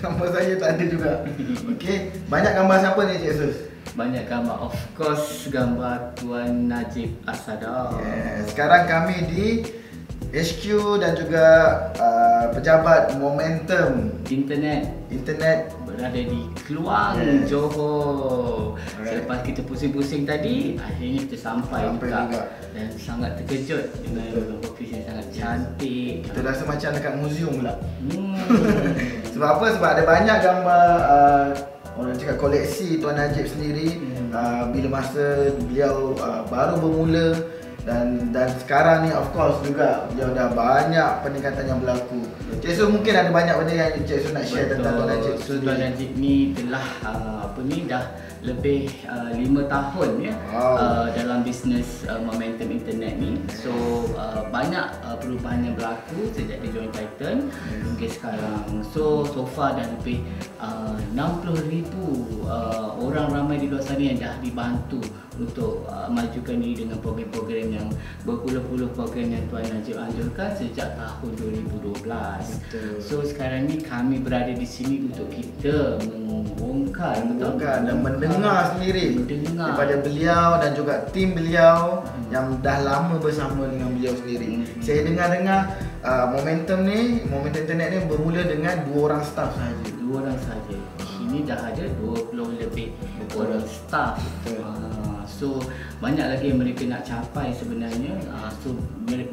Gambar saya tak ada juga. Okey, banyak gambar siapa ni Cik Sus? Banyak gambar, of course gambar Tuan Najib Asada. Sekarang kami di HQ dan juga pejabat Momentum Internet berada di Keluang, Johor. Selepas kita pusing-pusing tadi, akhirnya kita sampai juga. Dan sangat terkejut dengan ofis yang sangat cantik. Kita rasa macam dekat museum pula. Sebab apa? Sebab ada banyak gambar orang cakap koleksi Tuan Najib sendiri bila masa beliau baru bermula. Dan sekarang ni of course juga beliau dah banyak peningkatan yang berlaku. Cik Sus mungkin ada banyak benda yang Cik Sus nak share tentang Tuan Najib. Tuan Najib ni telah dah lebih 5 tahun ya dalam bisnes Momentum Internet ni. So banyak perubahan yang berlaku sejak dia join Titan hingga sekarang. So far dah lebih 60,000 orang ramai di luar sana yang dah dibantu untuk majukan diri dengan program-program yang berpuluh-puluh program yang Tuan Najib anjurkan sejak tahun 2012. So sekarang ni kami berada di sini untuk kita membongkar dan mendengar sendiri daripada beliau dan juga tim beliau yang dah lama bersama dengan beliau sendiri. Saya dengar-dengar Momentum Internet ni bermula dengan 2 orang staff sahaja. 2 orang sahaja. Ini dah ada 20 lebih orang staff. So banyak lagi yang mereka nak capai sebenarnya. So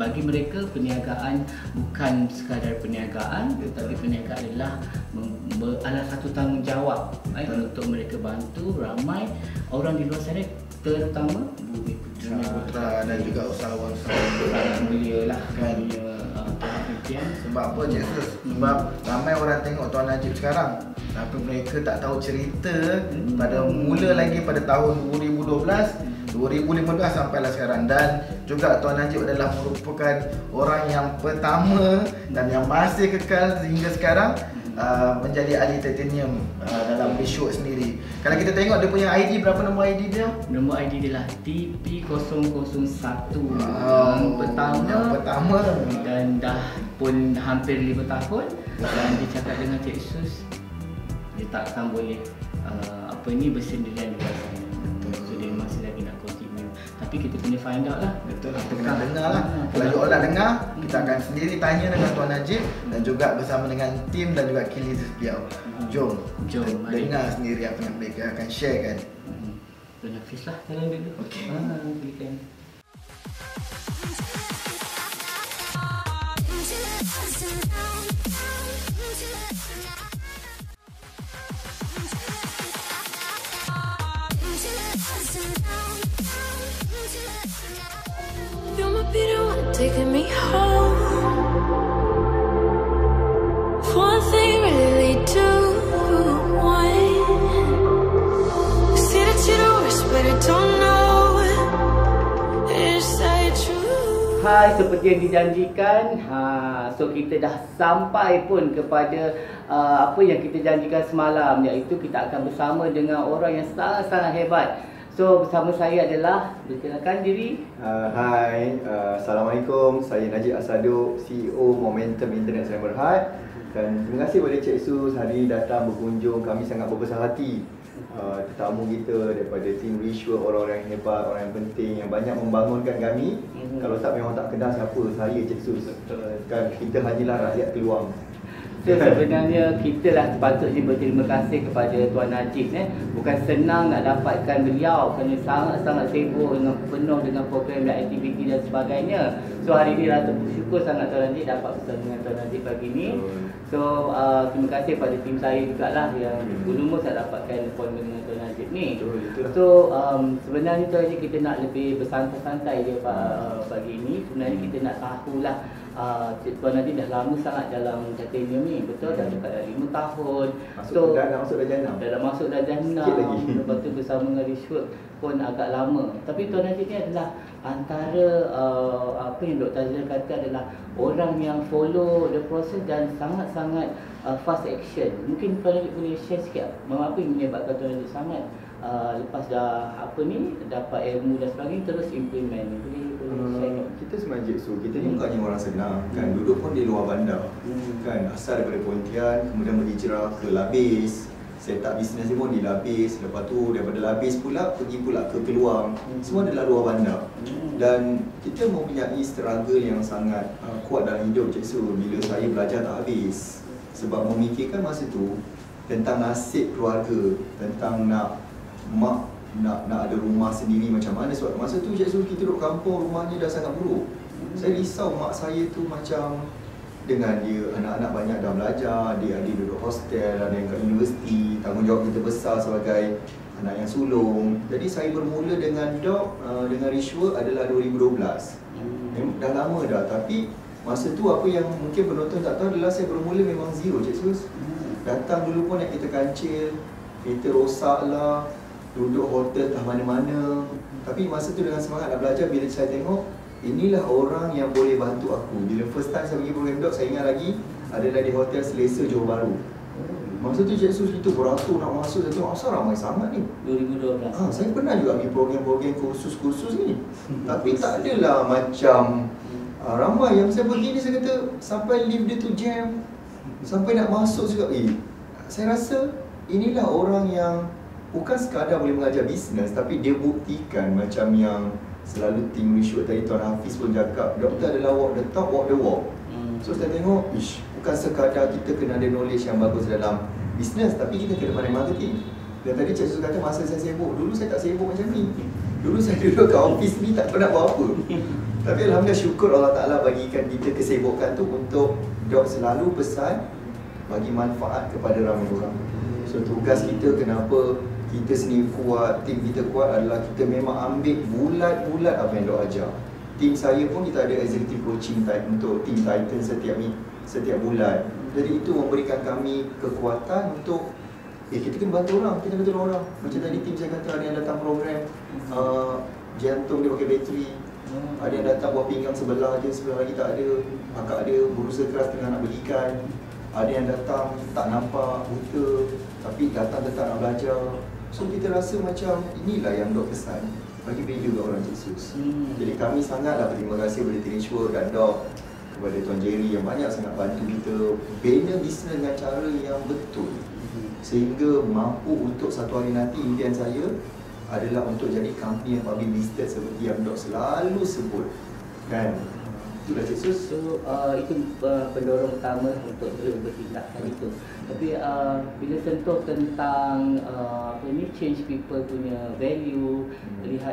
bagi mereka perniagaan bukan sekadar perniagaan, tetapi perniagaan adalah satu tanggungjawab untuk mereka bantu ramai orang di luar sana, terutama bumi putra dan juga usahawan-usahawan belia lah kan. Sebab apa Cik Sus? Sebab ramai orang tengok Tuan Najib sekarang, tapi mereka tak tahu cerita pada mula lagi pada tahun 2012, 2015 sampailah sekarang. Dan juga Tuan Najib adalah merupakan orang yang pertama dan yang masih kekal hingga sekarang menjadi ahli titanium dalam Bishop sendiri. Kalau kita tengok dia punya ID, berapa nombor ID dia? Nombor ID dia lah TP001 yang pertama dan dah pun hampir 5 tahun. Dan dia cakap dengan Cik Sus, dia takkan boleh bersendirian di luar sana. So dia masih lagi nak continue. Tapi kita kena find out lah. Betul, kita kena dengar lah. Kalau you all nak dengar, kita akan sendiri tanya dengan Tuan Najib dan juga bersama dengan tim dan juga key leaders beliau. Jom dengar sendiri apa yang mereka akan share kan. Tuan Hafiz lah jalan dulu. Okey. Berikan. You might be the one taking me home. One thing really lead to one. See that you're the worst, but I don't know. Is that true? Hai, seperti yang dijanjikan, so kita dah sampai pun kepada apa yang kita janjikan semalam, iaitu kita akan bersama dengan orang yang sangat-sangat hebat. So bersama saya adalah, perkenalkan diri. Hai, Assalamualaikum. Saya Najib Asado, CEO Momentum Internet Sdn Bhd. Dan terima kasih kepada Cik Sus hari ini datang berkunjung. Kami sangat berbesar hati. Tetamu kita daripada tim Rishwa, orang-orang yang hebat, orang yang penting, yang banyak membangunkan kami. Kalau tak, memang tak kenal siapa saya Cik Sus. Kan kita hanyalah rakyat Keluang. So sebenarnya kita lah sepatutnya berterima kasih kepada Tuan Najib. Bukan senang nak dapatkan beliau kerana sangat-sangat sibuk dengan penuh dengan program dan aktiviti dan sebagainya. So hari ini rasa bersyukur sangat Tuan Najib dapat bersama dengan Tuan Najib pagi ini. So terima kasih pada tim saya jugalah yang dulu saya dapatkan appointment dengan Tuan Najib ni. So sebenarnya Tuan Najib, kita nak lebih bersantai-santai je pagi ini. Sebenarnya kita nak tahulah Tuan Najib dah lama sangat dalam titanium ni, betul? Dah dekat 5 tahun. Dah masuk dah jenam. Dah masuk dah jenam. Sikit lagi. Lepas tu bersama dengan Rishwood pun agak lama. Tapi Tuan Najib ni adalah antara apa yang Dr. Azhar kata adalah orang yang follow the process dan sangat-sangat fast action. Mungkin Tuan Najib boleh share sikit apa yang menyebabkan Tuan Najib sangat lepas dah dapat ilmu dan sebagainya terus implement. Boleh Kita sebenarnya Cik Su, kita ni bukannya orang senang kan, duduk pun di luar bandar kan, asal daripada Pontian, kemudian berhijrah ke Labis, set up bisnes dia pun di Labis, lepas tu daripada Labis pula pergi pula ke Keluang, semua adalah luar bandar. Dan kita mempunyai struggle yang sangat kuat dalam hidup Cik Su, bila saya belajar tak habis, sebab memikirkan masa tu tentang nasib keluarga, tentang nak ada rumah sendiri macam mana. Sebab masa tu Cik Su kita duduk kampung, rumahnya dah sangat buruk. Saya risau mak saya tu macam dengan dia anak-anak banyak dah belajar, dia ada duduk hostel, ada yang kat universiti, tanggungjawab kita besar sebagai anak yang sulung. Jadi saya bermula dengan Doc dengan Rishwa adalah 2012. Dah lama dah, tapi masa tu apa yang mungkin penonton tak tahu adalah saya bermula memang zero Cik Sus. Datang dulu pun naik kereta kancil, kereta rosak lah, duduk hotel tak mana-mana. Tapi masa tu dengan semangat nak belajar, bila saya tengok inilah orang yang boleh bantu aku. Bila first time saya pergi program Doc, saya ingat lagi adalah di Hotel Selesa Johor Bahru. Masa tu Cik Sus kita beratur nak masuk, saya tengok asal ramai sangat ni. 2012. Saya pernah juga pergi program-program kursus-kursus ni. Tapi tak adalah macam ramai. Yang saya pergi ni, saya kata sampai lift dia tu jam, sampai nak masuk juga. Saya rasa inilah orang yang bukan sekadar boleh mengajar bisnes, tapi dia buktikan macam yang selalu tim Rishwa tadi Tuan Hafiz pun cakap, doktor adalah walk the talk, walk the walk. So saya tengok, bukan sekadar kita kena ada knowledge yang bagus dalam bisnes, tapi kita kena pandai marketing. Dan tadi Cik Sus kata masa saya sibuk, dulu saya tak sibuk macam ni. Dulu saya duduk kat office ni tak tahu nak buat apa. Tapi Alhamdulillah, syukur Allah Ta'ala bagikan kita kesibukan tu untuk Dok selalu pesan bagi manfaat kepada ramai orang. So tugas kita, kenapa kita sendiri kuat, tim kita kuat adalah kita memang ambil bulat-bulat apa yang Dok ajar. Tim saya pun kita ada executive coaching type untuk tim Titan setiap bulan. Jadi itu memberikan kami kekuatan untuk kita kena bantu orang, kita bantu orang. Macam tadi tim saya kata ada yang datang program jantung dia pakai bateri. Ada yang datang buat pinggang sebelah je, sebelah lagi tak ada. Akak ada berusaha keras tengah nak belikan. Ada yang datang tak nampak, buta, tapi datang tetap nak belajar. So kita rasa macam inilah yang Dok pesan, bagi value kat orang Cik Sus. Jadi kami sangatlah berterima kasih kepada Tim Rishwa dan Dok, kepada Tuan Jerry yang banyak sangat bantu kita bina bisnes dengan cara yang betul, sehingga mampu untuk satu hari nanti impian saya adalah untuk jadi company yang public listed seperti yang Dok selalu sebut kan. Itulah Cik Sus. So itu pendorong utama untuk terus bertindak itu. Tapi bila sentuh tentang change people punya value,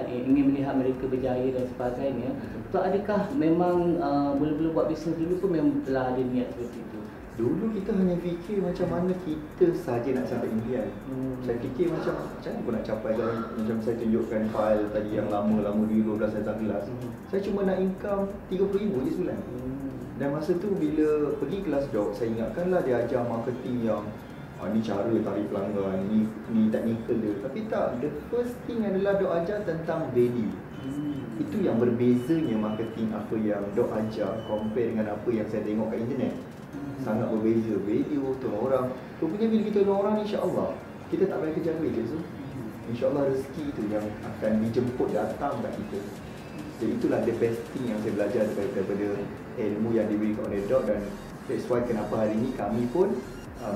ingin melihat mereka berjaya dan sebagainya, so adakah memang mula-mula buat bisnes dulu pun memang telah ada niat seperti itu? Dulu kita hanya fikir macam mana kita saja nak capai impian. Saya fikir macam mana aku nak capai, macam saya tunjukkan file tadi yang lama-lama dulu 12 saya tak kelas. Saya cuma nak income 30,000 je sebulan. Dan masa tu bila pergi kelas Dok, saya ingatkanlah dia ajar marketing yang ni cara tarik pelanggan, ni technical dia. Tapi tak, the first thing adalah Dok ajar tentang value. Itu yang berbezanya marketing apa yang Dok ajar compare dengan apa yang saya tengok kat internet. Sangat berbeza, value tolong orang. Rupanya bila kita tolong orang, insya-Allah kita tak payah kerja duit je. So insya-Allah rezeki tu yang akan dijemput datang kat kita. Jadi itulah the best thing yang saya belajar daripada ilmu yang diberikan oleh Dok. Dan that's why kenapa hari ini kami pun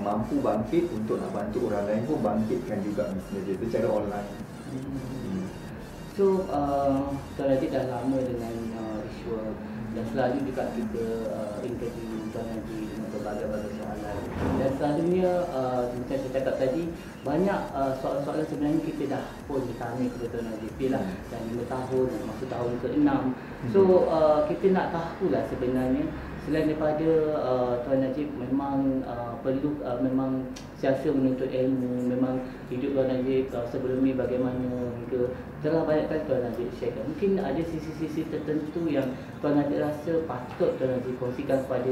mampu bangkit untuk nak bantu orang lain pun bangkitkan juga bisnes dia secara online. So Tuan Najib dah lama dengan Rishwa dan selalu juga kita interview Tuan Najib dengan berbagai-bagai soalan. Dan selalunya macam saya cakap tadi, banyak soalan-soalan sebenarnya kita dah pun ditanya kepada Tuan Najib lah, dah 5 tahun, masuk tahun ke-6. So kita nak tahulah sebenarnya selain daripada Tuan Najib memang perlu memang siasa menuntut ilmu, memang hidup Tuan Najib sebelum ni bagaimana hingga telah banyak kali Tuan Najib sharekan. Mungkin ada sisi-sisi tertentu yang Tuan Najib rasa patut Tuan Najib kongsikan kepada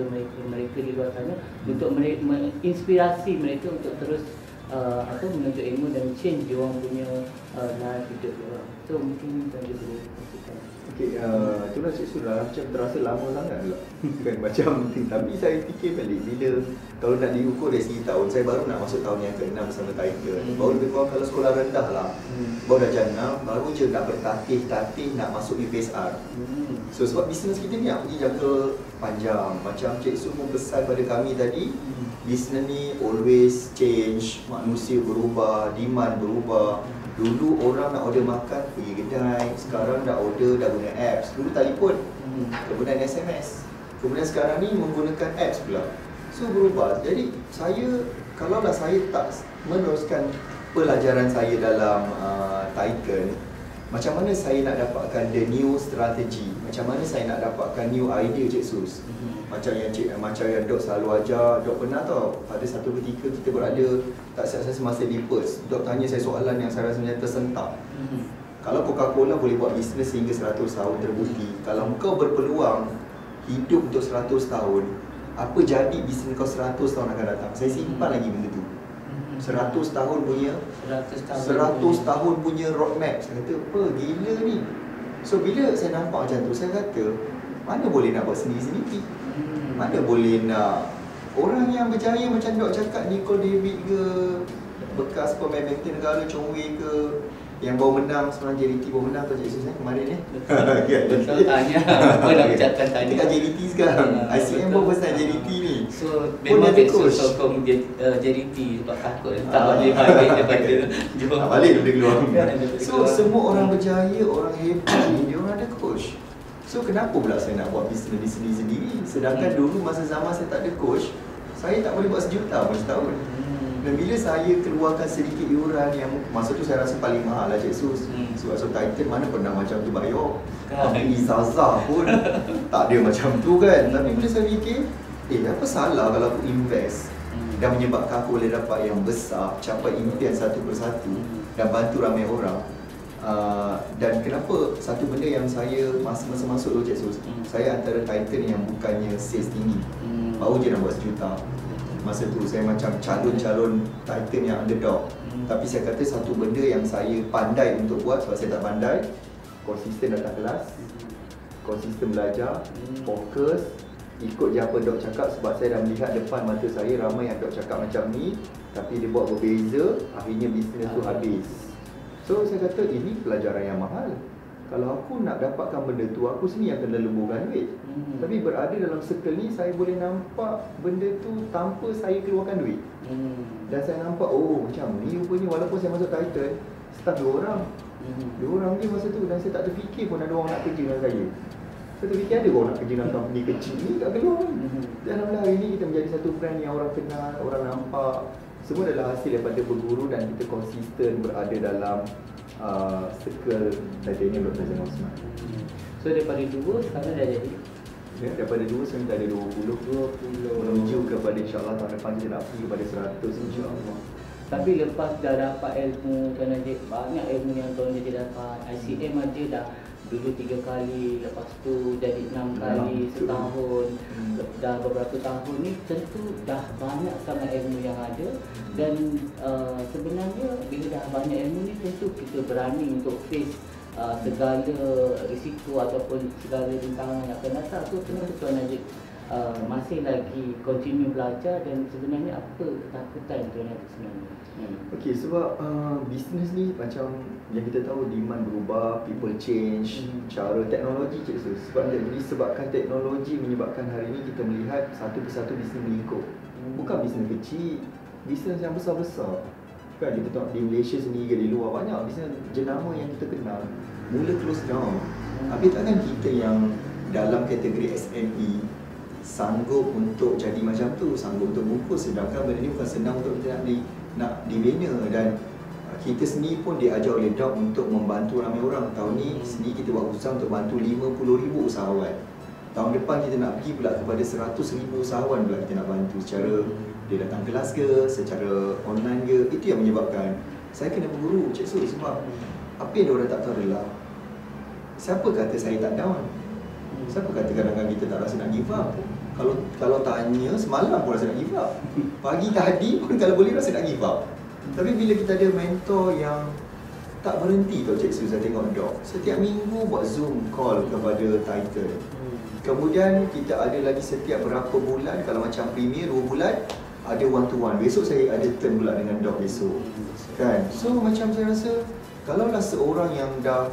mereka di luar sana untuk menginspirasi mereka untuk terus menuntut ilmu dan change dia orang punya life hidup dia orang. So mungkin Tuan Najib boleh kongsikan. Itulah Cik Sus, macam terasa lama sangat pula kan macam tapi saya fikir balik bila Kalau nak diukur dari segi tahun, saya baru nak masuk tahun yang ke-6 bersama Titan. Baru lebih kurang kalau sekolah rendah lah. Baru dah jam 6, baru je nak bertatih-tatih nak masuk UPSR. So sebab bisnes kita ni nak pergi jangka panjang. Macam Cik Su pun pesan pada kami tadi, bisnes ni always change, manusia berubah, demand berubah. Dulu orang nak order makan pergi kedai, sekarang dah order dah guna apps. Dulu telefon, kemudian SMS. Kemudian sekarang ni menggunakan apps pula. So berubah. Jadi saya, kalaulah saya tak meneruskan pelajaran saya dalam Titan, macam mana saya nak dapatkan the new strategy, macam mana saya nak dapatkan new idea Cik Sus. Macam yang Dok selalu ajar. Dok pernah tau, pada satu ketika kita berada, tak silap saya semasa di Perth, Dok tanya saya soalan yang saya rasa macam tersentak. Kalau Coca-Cola boleh buat bisnes hingga 100 tahun terbukti, kalau kau berpeluang hidup untuk 100 tahun, apa jadi bisnes kau 100 tahun akan datang? Saya simpan lagi benda tu. 100 tahun punya 100 tahun punya roadmap. Saya kata, apa gila ni. So bila saya nampak macam tu, saya kata, mana boleh nak buat sendiri-sendiri? Mana boleh nak orang yang berjaya macam Dok cakap, Nicole David ke, bekas pemain badminton negara Chong Wei ke, yang baru menang, sebenarnya JDT baru menang tu Cik Sus kemarin ni. Betul tanya. Apa nak ucapkan tanya? Dekat JDT sekarang. ICM baru pesan JDT ni. So memang Cik Sus sokong JDT sebab takut tak boleh balik daripada jom. Tak balik daripada keluar. So semua orang berjaya, orang hebat ni, dia orang ada coach. So kenapa pula saya nak buat bisnes sendiri-sendiri? Sedangkan dulu masa zaman saya tak ada coach, saya tak boleh buat sejuta pun setahun. Dan bila saya keluarkan sedikit iuran yang masa tu saya rasa paling mahal lah Cik Sus. Sebab so Titan mana pernah macam tu bayar. Tapi Izazah pun tak ada macam tu kan. Tapi bila saya fikir, apa salah kalau aku invest dan menyebabkan aku boleh dapat yang besar, capai impian satu persatu dan bantu ramai orang. Dan kenapa satu benda yang saya masa masuk tu Cik Sus, saya antara Titan yang bukannya sales tinggi, baru je nak buat sejuta. Masa tu saya macam calon-calon Titan yang underdog. Tapi saya kata satu benda yang saya pandai untuk buat, sebab saya tak pandai, konsisten datang kelas, konsisten belajar, fokus, ikut je apa Dok cakap. Sebab saya dah melihat depan mata saya ramai yang Dok cakap macam ni, tapi dia buat berbeza, akhirnya bisnes tu habis. So saya kata ini pelajaran yang mahal. Kalau aku nak dapatkan benda tu, aku sendiri yang kena lemburkan duit. Tapi berada dalam circle ni, saya boleh nampak benda tu tanpa saya keluarkan duit. Dan saya nampak, oh macam ni rupanya. Walaupun saya masuk Titan, staff 2 orang. 2 orang je masa tu. Dan saya tak terfikir pun ada orang nak kerja dengan saya. Saya terfikir ada orang nak kerja dengan company kecil ni kat keluar. Dan alhamdulillah hari ni kita menjadi satu brand yang orang kenal, orang nampak. Semua adalah hasil daripada berguru dan kita konsisten berada dalam circle Titanium Dr. Zainal Osman. So daripada 2 sekarang dah jadi? Ya, daripada 2 sekarang kita ada 20 menuju kepada insyaAllah tahun depan kita nak pergi kepada 100 insyaAllah. Tapi lepas dah dapat ilmu, Tuan Najib, banyak ilmu yang Tuan Najib dapat. ICM aja dah dulu 3 kali, lepas tu jadi 6 kali setahun. Dah beberapa tahun ni tentu dah banyak sangat ilmu yang ada. Dan sebenarnya bila dah banyak ilmu ni, tentu kita berani untuk face segala risiko ataupun segala rintangan yang akan datang. So kenapa Tuan Najib masih lagi continue belajar, dan sebenarnya apa ketakutan Tuan Najib sebenarnya? Okey, sebab bisnes ni macam yang kita tahu, demand berubah, people change, cara teknologi Cik Sus. Jadi sebabkan teknologi menyebabkan hari ini kita melihat satu persatu bisnes melingkup. Bukan bisnes kecil, bisnes yang besar-besar. Kan kita tengok di Malaysia sendiri, di luar banyak bisnes jenama yang kita kenal mula close down. Tapi takkan kita yang dalam kategori SME sanggup untuk jadi macam tu, sanggup untuk bungkus. Sedangkan benda ni bukan senang untuk kita nak dibina. Dan kita sendiri pun diajar oleh Dok untuk membantu ramai orang. Tahun ni sendiri kita buat usaha untuk bantu 50,000 usahawan. Tahun depan kita nak pergi pula kepada 100,000 usahawan pula kita nak bantu, secara dia datang kelas ke, secara online ke. Itu yang menyebabkan saya kena berguru Cik Sus. Sebab apa yang diorang tak tahu adalah, siapa kata saya tak down? Siapa kata kadang-kadang kita tak rasa nak give up? Kalau tanya, semalam pun rasa nak give up. Pagi tadi pun kalau boleh rasa nak give up. Tapi bila kita ada mentor yang tak berhenti tau Cik Sus, saya tengok Dok, setiap minggu buat Zoom call kepada Titan. Kemudian kita ada lagi setiap berapa bulan, kalau macam premier 2 bulan, ada one to one. Besok saya ada turn pula dengan Dok besok. Kan? So macam saya rasa kalaulah seorang yang dah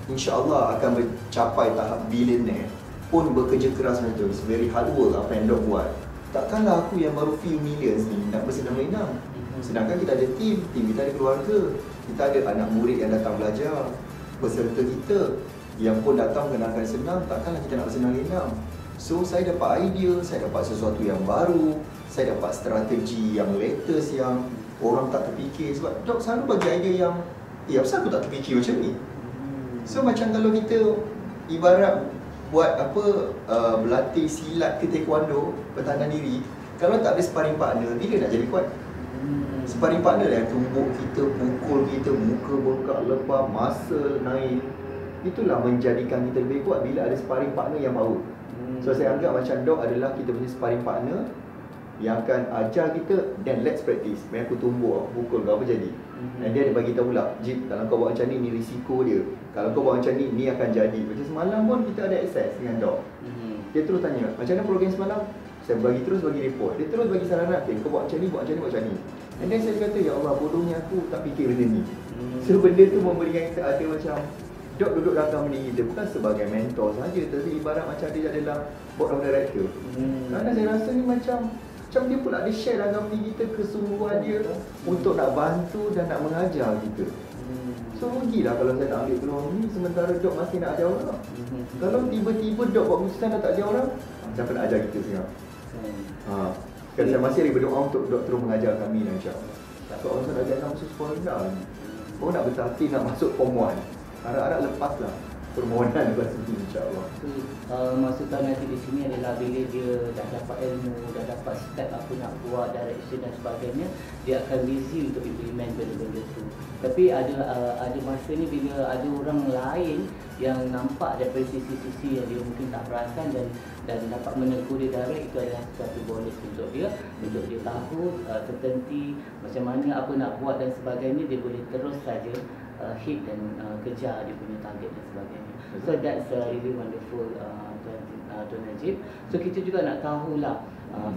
insya-Allah akan mencapai tahap billionaire pun bekerja keras macam tu, it's very hard work apa yang Dok buat. Takkanlah aku yang baru few millions ni nak bersenang-senang. Sedangkan kita ada tim kita ada keluarga, kita ada anak murid yang datang belajar, peserta kita yang pun datang kenalkan senang, takkanlah kita nak bersenang-senang. So saya dapat idea, saya dapat sesuatu yang baru, saya dapat strategi yang latest yang orang tak terfikir. Sebab Dok selalu bagi idea yang asal aku tak terfikir macam ni. So macam kalau kita ibarat buat berlatih silat ke taekwondo, pertahanan diri, kalau tak ada sparring partner, bila nak jadi kuat? Sparring partner yang tumbuk kita, pukul kita, muka bengkak, lepas, muscle naik. Itulah menjadikan kita lebih kuat bila ada sparring partner yang power. So saya anggap macam Dok adalah kita punya sparring partner yang akan ajar kita, then let's practice. Main aku tumbuk, pukul kau apa jadi. Dan dia ada bagi tahu pula, Jip, kalau kau buat macam ni risiko dia. Kalau kau buat macam ni akan jadi. Macam semalam pun kita ada access dengan Dok. Dia terus tanya, macam mana program semalam? Saya bagi report. Dia terus bagi saranan, kau buat macam ni, buat macam ni. And then saya kata, ya Allah, bodohnya aku tak fikir benda ni. So benda tu memberikan kita ada macam Dok duduk dalam company kita bukan sebagai mentor saja, tapi ibarat macam dia adalah board of director. Kerana saya rasa ni macam dia pula ada share dalam company kita kesungguhan dia untuk nak bantu dan nak mengajar kita. So rugilah kalau saya tak ambil peluang ni sementara Dok masih nak ajar orang. Kalau tiba-tiba Dok buat keputusan dah tak ajar orang, siapa nak ajar kita sekarang? Kan saya masih ada berdoa untuk Dok terus mengajar kami insya-Allah. Tak orang nak ajar kamu sekolah rendah ni. Orang nak bertatih nak masuk form 1. Harap-harap lepaslah permohonan lepas ini insya-Allah. Maksud nanti di sini adalah bila dia dah dapat ilmu, dah dapat step apa nak buat, direction dan sebagainya, dia akan busy untuk implement benda-benda tu. Tapi ada masa ni bila ada orang lain yang nampak daripada sisi-sisi yang dia mungkin tak perasan dan dapat menegur dia direct, itu adalah satu bonus untuk dia tahu tertenti macam mana apa nak buat dan sebagainya, dia boleh terus saja hit dan kejar dia punya target dan sebagainya. So that's really wonderful, Tuan Najib. So kita juga nak tahulah,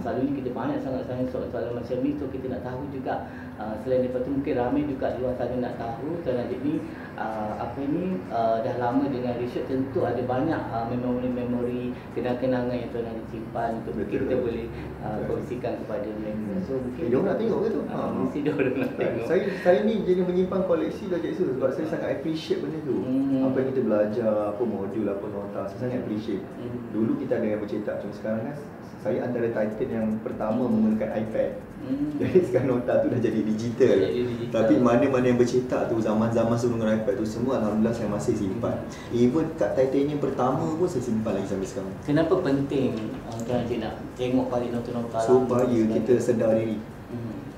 selalunya kita banyak sangat soalan macam ni, so kita nak tahu juga selain daripada tu mungkin ramai juga di luar sana nak tahu Tuan Najib ni dah lama dengan research, tentu ada banyak memori-memori kenang-kenangan yang Tuan Najib simpan untuk kita boleh kongsikan kepada mereka. So mungkin dia nak tengok ke tu? Mesti dia orang nak tengok. Saya ni jadi menyimpan koleksi dah Cik Su sebab saya sangat appreciate benda tu. Apa yang kita belajar, apa modul, apa nota, saya sangat appreciate. Dulu kita ada yang bercetak, cuma sekarang kan saya antara titan yang pertama menggunakan iPad. Jadi sekarang nota tu dah jadi digital. Tapi mana-mana yang bercetak tu zaman-zaman sebelum dengan iPad tu semua alhamdulillah saya masih simpan. Even kad titanium pertama pun saya simpan lagi sampai sekarang. Kenapa penting Tuan Najib nak tengok balik nota-nota supaya kita sedar diri.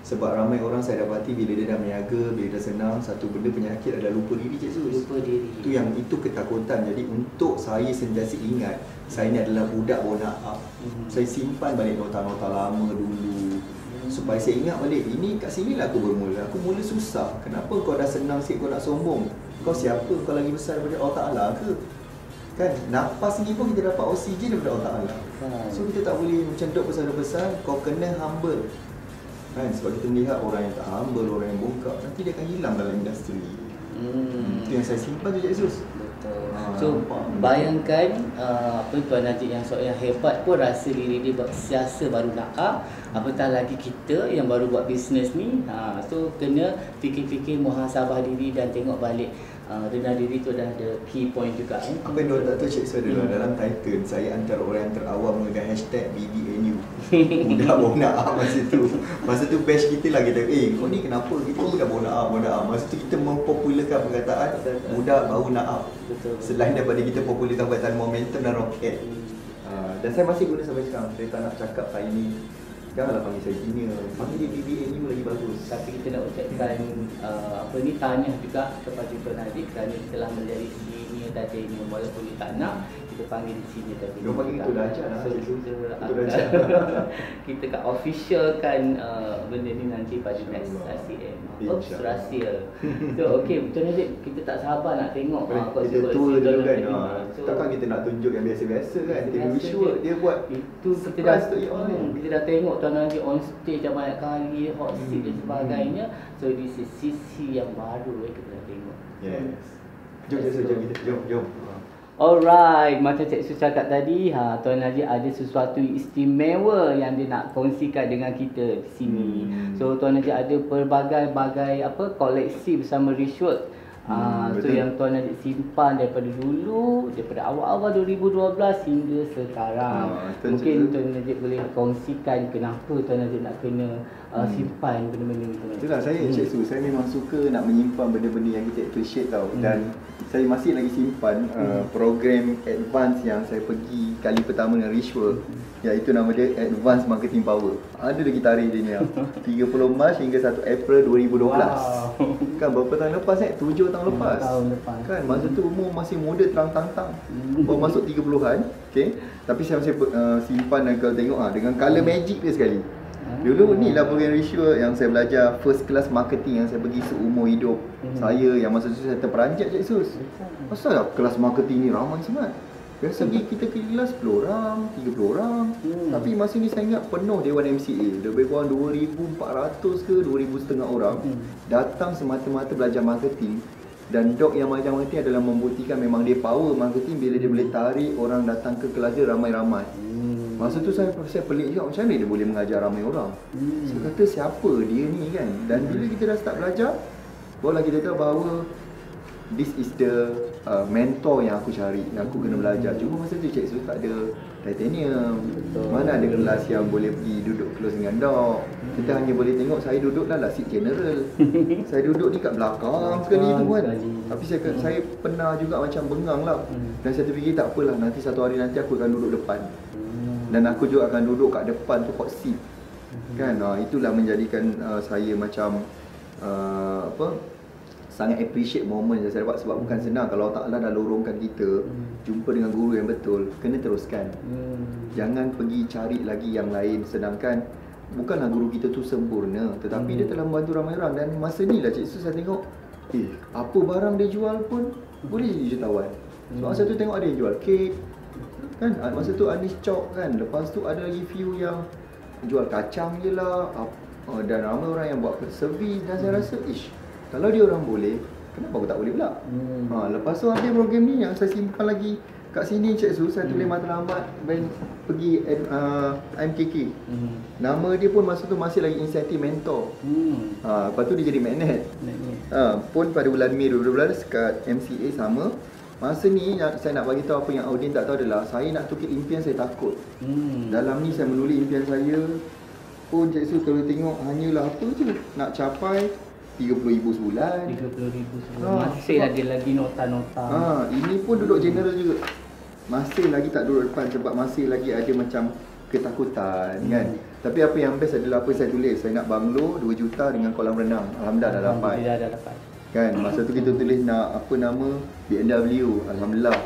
Sebab ramai orang saya dapati bila dia dah berniaga, bila dah senang, satu benda penyakit adalah lupa diri Cik Sus. Lupa diri. Itu ketakutan. Jadi untuk saya sentiasa ingat, saya ni adalah budak bona up. Saya simpan balik nota-nota lama dulu. Supaya saya ingat balik, ini kat sini lah aku bermula. Aku mula susah. Kenapa kau dah senang sikit kau nak sombong? Kau siapa? Kau lagi besar daripada Allah Ta'ala ke? Kan, nafas ni pun kita dapat oksigen daripada Allah Ta'ala. So kita tak boleh macam dok besar-besar, kau kena humble. Kan, sebab kita melihat orang yang tak humble, orang yang bongkak, nanti dia akan hilang dalam industri. Itu yang saya simpan tu Cik Sus. So bayangkan Tuan Najib yang seorang yang hebat pun rasa diri dia bersiasa baru nakal, apatah lagi kita yang baru buat bisnes ni. So kena fikir-fikir, muhasabah diri dan tengok balik. Rendah diri tu dah ada key point juga. Apa yang diorang tak tahu Cik Su adalah dalam Titan saya antara orang yang terawal menggunakan hashtag BBNU. Budak bona up masa tu batch kita lah kita kau ni kenapa? Kita budak bona up. Masa tu kita mempopularkan perkataan budak baru nak up. Selain daripada kita popularkan perkataan momentum dan roket. Dan saya masih guna sampai sekarang. Saya tak nak cakap saya ni, janganlah panggil saya senior, panggil dia BBNU lagi bagus. Tapi kita nak ucapkan tanya juga kepada Tuan Najib kerana telah menjadi senior dan senior, walaupun dia tak nak kita panggil di sini tapi dia panggil itu dah ajar lah. Kita kat officialkan benda ni nanti pada next CM. rahsia. So okey, betul Najib, kita tak sabar nak tengok kita tour dulu kan. Takkan kita nak tunjuk yang biasa-biasa kan. Dia visual, dia buat itu kita dah tengok Tuan Najib on stage dah banyak kali, hot seat dan sebagainya. So this is sisi yang baru kita dah tengok. Yes. Jom kita jom. Alright, macam Cik Su cakap tadi, Tuan Najib ada sesuatu istimewa yang dia nak kongsikan dengan kita di sini. So Tuan Najib ada pelbagai koleksi bersama Richworth. So yang Tuan Najib simpan daripada dulu, daripada awal-awal 2012 hingga sekarang. Mungkin Tuan Najib boleh kongsikan kenapa Tuan Najib nak kena simpan benda-benda ni. Itulah saya Cik Su, saya memang suka nak menyimpan benda-benda yang kita appreciate tau. Dan saya masih lagi simpan program advance yang saya pergi kali pertama dengan Richworth, iaitu nama dia Advanced Marketing Power. Ada lagi tarikh dia ni 30 Mac hingga 1 April 2012. Kan berapa tahun lepas 7 tahun lepas. Kan masa tu umur masih muda terang-tantang. Baru masuk 30-an, okey. Tapi saya masih simpan dan kalau tengok dengan color magic dia sekali. Dulu ni lah program Richworth yang saya belajar first class marketing yang saya pergi seumur hidup saya, yang masa tu saya terperanjat Cik Sus. Pasal lah kelas marketing ni ramai sangat. Biasa kita ke kelas 10 orang, 30 orang. Tapi masa ni saya ingat penuh Dewan MCA. Lebih kurang 2,400 ke 2,500 orang datang semata-mata belajar marketing. Dan dok yang belajar marketing adalah membuktikan memang dia power marketing bila dia boleh tarik orang datang ke kelas dia ramai-ramai. Masa tu saya pelik juga, macam mana dia boleh mengajar ramai orang. Saya kata siapa dia ni kan. Dan bila kita dah start belajar, barulah kita tahu bahawa this is the mentor yang aku cari, yang aku kena belajar. Cuma masa tu Cik Su tak ada titanium. Mana ada kelas yang boleh pergi duduk close dengan dok. Kita hanya boleh tengok saya duduk dalam seat general. Saya duduk ni kat belakang sekali tu kan. Tapi saya pernah juga macam bengang lah. Dan saya terfikir tak apalah, nanti satu hari nanti aku akan duduk depan. Dan aku juga akan duduk kat depan tu hot seat. Kan itulah menjadikan saya macam sangat appreciate moment yang saya dapat. Sebab bukan senang kalau Allah Ta'ala dah lorongkan kita jumpa dengan guru yang betul, kena teruskan. Jangan pergi cari lagi yang lain. Sedangkan bukanlah guru kita tu sempurna, tetapi dia telah membantu ramai orang. Dan masa ni lah Cik Su saya tengok apa barang dia jual pun boleh jadi jutawan. So masa tu tengok ada yang jual kek kan, masa tu Anis Chok kan. Lepas tu ada lagi few yang jual kacang je lah, dan ramai orang yang buat servis. Dan saya rasa kalau dia orang boleh, kenapa aku tak boleh pula? Lepas tu habis program ni yang saya simpan lagi kat sini Cik Su, saya tulis matlamat pergi MKK. Nama dia pun masa tu masih lagi insentif mentor. Lepas tu dia jadi magnet. Pun pada bulan Mei 2012 kat MCA sama. Masa ni saya nak bagi tahu apa yang Audin tak tahu adalah saya nak tukar impian saya takut. Dalam ni saya menulis impian saya pun Cik Su kalau tengok hanyalah apa je nak capai 30,000 sebulan. 30,000 sebulan. Masih ada lagi nota-nota. Ini pun duduk general juga. Masih lagi tak duduk depan sebab masih lagi ada macam ketakutan kan. Tapi apa yang best adalah apa yang saya tulis. Saya nak banglo 2 juta dengan kolam renang. Alhamdulillah dah dapat. Dah dapat. Kan masa tu kita tulis nak apa nama BMW. Alhamdulillah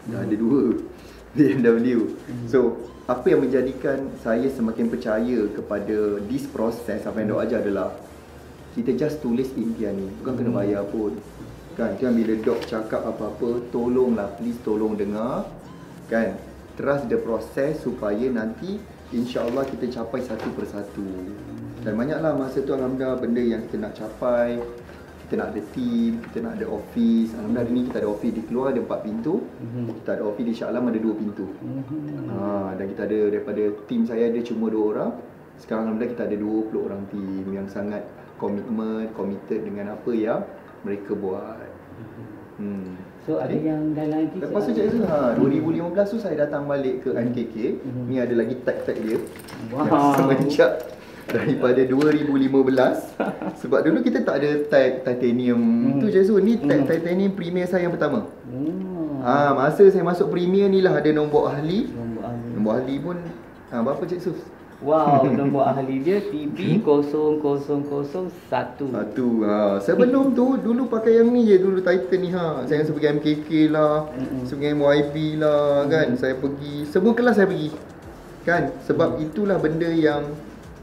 dah ada 2 BMW. So apa yang menjadikan saya semakin percaya kepada this process apa yang dok ajar adalah kita just tulis impian ni, bukan kena bayar pun. Kan bila dok cakap apa-apa, tolonglah, please tolong dengar. Kan, trust the process supaya nanti insya-Allah kita capai satu persatu. Dan banyaklah masa tu alhamdulillah benda yang kita nak capai. Kita nak ada team, kita nak ada office. Alhamdulillah hari ni kita ada office di keluar ada 4 pintu. Kita ada office di Shah Alam ada 2 pintu. Dan kita ada daripada team saya ada cuma 2 orang. Sekarang alhamdulillah kita ada 20 orang team yang sangat committed dengan apa yang mereka buat. So ada yang dah lagi. Lepas tu Cik Su, 2015 tu saya datang balik ke MKK. Ni ada lagi tag-tag dia. Yang semenjak daripada 2015. Sebab dulu kita tak ada tag titanium tu Cik Su. Ni tag titanium premier saya yang pertama. Masa saya masuk premier ni lah ada nombor ahli. Nombor ahli pun berapa Cik Su? Wow, nombor ahli dia TB0001. Sebelum tu dulu pakai yang ni je, dulu Titan ni Saya pergi MKK lah, pergi MYB lah kan. Saya pergi, semua kelas saya pergi. Kan, sebab itulah benda yang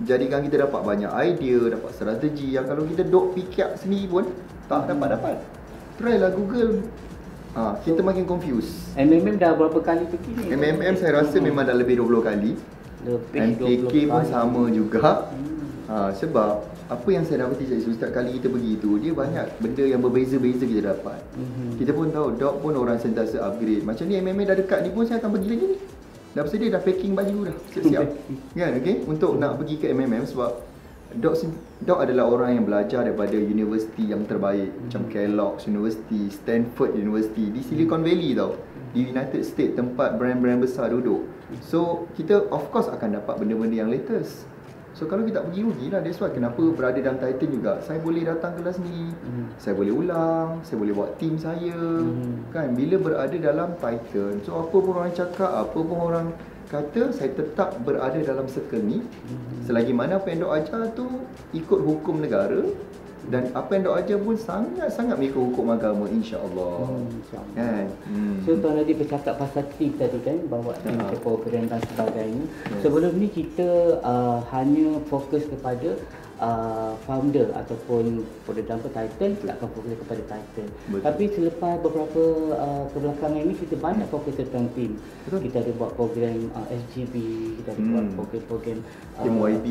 jadikan kita dapat banyak idea, dapat strategi yang kalau kita dok fikir sendiri pun tak dapat. Try lah Google. Kita makin confused. MMM dah berapa kali pergi ni? MMM saya rasa memang dah lebih 20 kali. MKK pun sama juga. Sebab apa yang saya dapati setiap kali kita pergi tu, dia banyak benda yang berbeza-beza kita dapat. Kita pun tahu dok pun orang sentiasa upgrade. Macam ni MMM dah dekat ni pun saya akan pergi lagi ni. Dah bersedia, dah packing baju dah, siap-siap. Kan, okay? Untuk nak pergi ke MMM sebab Dok adalah orang yang belajar daripada universiti yang terbaik, macam Kellogg's University, Stanford University, di Silicon Valley tau, di United States, tempat brand-brand besar duduk. So kita of course akan dapat benda-benda yang latest. So kalau kita pergi, rugilah. That's why kenapa berada dalam Titan juga, saya boleh datang kelas ni, saya boleh ulang, saya boleh buat team saya, kan, bila berada dalam Titan. So apa pun orang cakap, apa pun orang kata, saya tetap berada dalam circle ni. Selagi mana apa yang dok ajar tu ikut hukum negara, dan apa yang dok ajar pun sangat-sangat mengikut hukum agama, insya-Allah. Kan? So Tuan Najib bercakap pasal team tadi kan, bawa team ke program dan sebagainya. Sebelum ni kita hanya fokus kepada founder ataupun pada dalam Titan, kita akan fokus kepada Titan. Tapi selepas beberapa kebelakangan ini kita banyak fokus tentang team. Kita ada buat program SGB, kita ada buat program-program MYB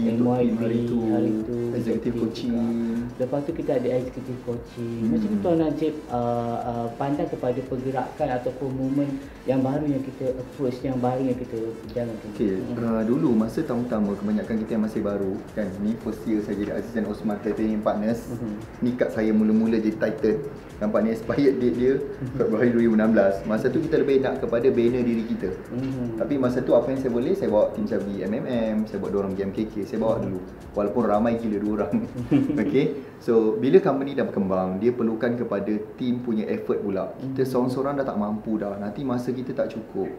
hari tu, executive coaching. Lepas tu kita ada executive coaching. Macam tu Tuan Najib pandang kepada pergerakan ataupun movement yang baru yang kita approach, yang baru yang kita jalankan. Dulu masa tahun-tahun kebanyakan kita yang masih baru kan, ni first year saya jadi Aziz dan Osman Titanium Partners. Ni kad saya mula-mula jadi Titan. Nampak ni expired date dia Februari 2016. Masa tu kita lebih nak kepada banner diri kita. Tapi masa tu apa yang saya boleh, saya bawa tim saya pergi MMM, saya bawa diorang pergi MKK, saya bawa dulu. Walaupun ramai gila 2 orang. Okay. So bila company dah berkembang, dia perlukan kepada tim punya effort pula. Kita seorang-seorang dah tak mampu dah, nanti masa kita tak cukup.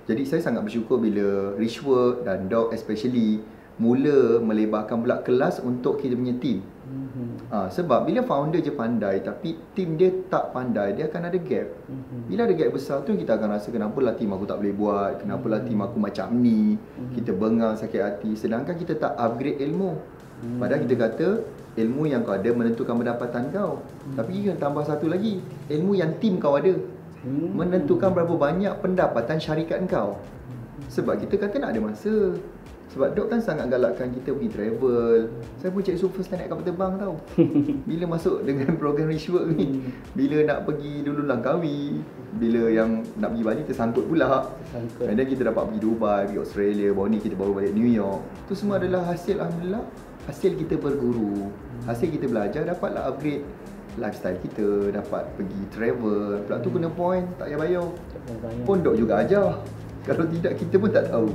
Jadi saya sangat bersyukur bila Richwork dan Doc especially mula melebarkan pula kelas untuk kita punya team. Sebab bila founder je pandai tapi team dia tak pandai, dia akan ada gap. Bila ada gap besar tu, kita akan rasa kenapalah team aku tak boleh buat, kenapalah team aku macam ni, kita bengang, sakit hati. Sedangkan kita tak upgrade ilmu. Padahal kita kata ilmu yang kau ada menentukan pendapatan kau. Tapi kita tambah satu lagi, ilmu yang team kau ada menentukan berapa banyak pendapatan syarikat kau. Sebab kita kata nak ada masa. Sebab Dok kan sangat galakkan kita pergi travel. Saya pun cek first time naik kapal terbang tau. Bila masuk dengan program Richwork ni, bila nak pergi dulu Langkawi, bila yang nak pergi Bali tersangkut pula. Dan kita dapat pergi Dubai, pergi Australia, baru ni kita baru balik New York. Itu semua adalah hasil, alhamdulillah, hasil kita berguru. Hasil kita belajar, dapatlah upgrade lifestyle kita, dapat pergi travel. Pula tu kena point, tak payah bayar. Pun Dok juga ajar. Kalau tidak kita pun tak tahu.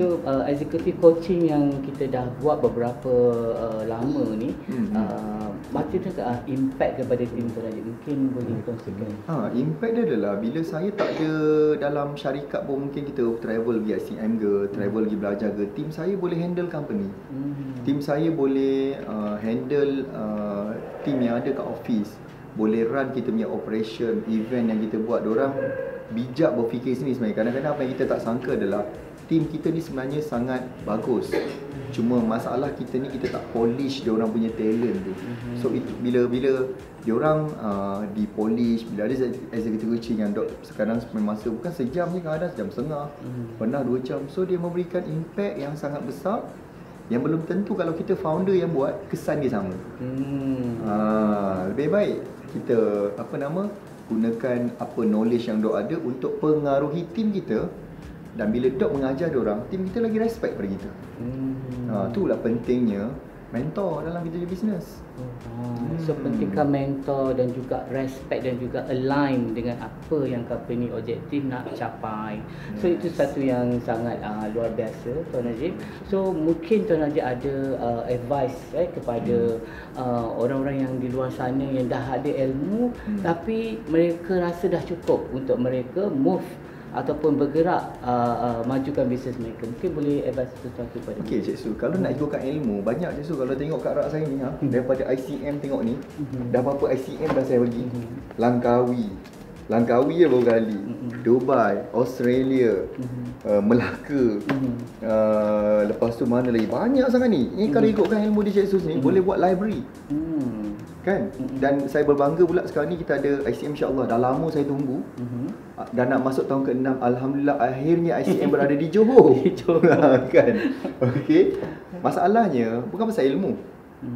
So executive coaching yang kita dah buat beberapa lama ni, macam mana impact kepada tim Tuan Najib? Mungkin boleh kongsikan. Impact dia adalah bila saya tak ada dalam syarikat pun, mungkin kita travel pergi ICM ke, travel pergi belajar ke, tim saya boleh handle company. Tim saya boleh handle tim yang ada kat office, boleh run kita punya operation, event yang kita buat. Diorang bijak berfikir sini sebenarnya. Kadang-kadang apa yang kita tak sangka adalah tim kita ni sebenarnya sangat bagus. Cuma masalah kita ni, kita tak polish diorang punya talent tu. So itu, bila diorang dipolish, bila ada executive coaching yang Dok sekarang masa bukan sejam ni, kadang sejam setengah, pernah 2 jam. So dia memberikan impact yang sangat besar, yang belum tentu kalau kita founder yang buat, kesan dia sama. Lebih baik kita gunakan apa knowledge yang Dok ada untuk pengaruhi tim kita. Dan bila Dok mengajar diorang, tim kita lagi respect pada kita. Itulah pentingnya mentor dalam kita punya bisnes. So pentingkan mentor dan juga respect dan juga align dengan apa yang company objektif nak capai. So itu satu yang sangat luar biasa Tuan Najib. So mungkin Tuan Najib ada advice kepada orang-orang yang di luar sana yang dah ada ilmu tapi mereka rasa dah cukup untuk mereka move ataupun bergerak majukan bisnes mereka. Mungkin boleh advice sesuatu pada Okey Cik Su, kalau nak ikutkan ilmu, banyak Cik Su. Kalau tengok kat rak saya ni, daripada ICM tengok ni, dah berapa ICM dah saya pergi. Langkawi je baru kali. Dubai, Australia, Melaka. Lepas tu mana lagi? Banyak sangat ni. Ni kalau ikutkan ilmu di Cik Sus ni boleh buat library. Kan? Dan saya berbangga pula sekarang ni kita ada ICM, insya-Allah. Dah lama saya tunggu. Dan nak masuk tahun ke-6, alhamdulillah akhirnya ICM berada di Johor. Kan? Okey. Masalahnya bukan pasal ilmu.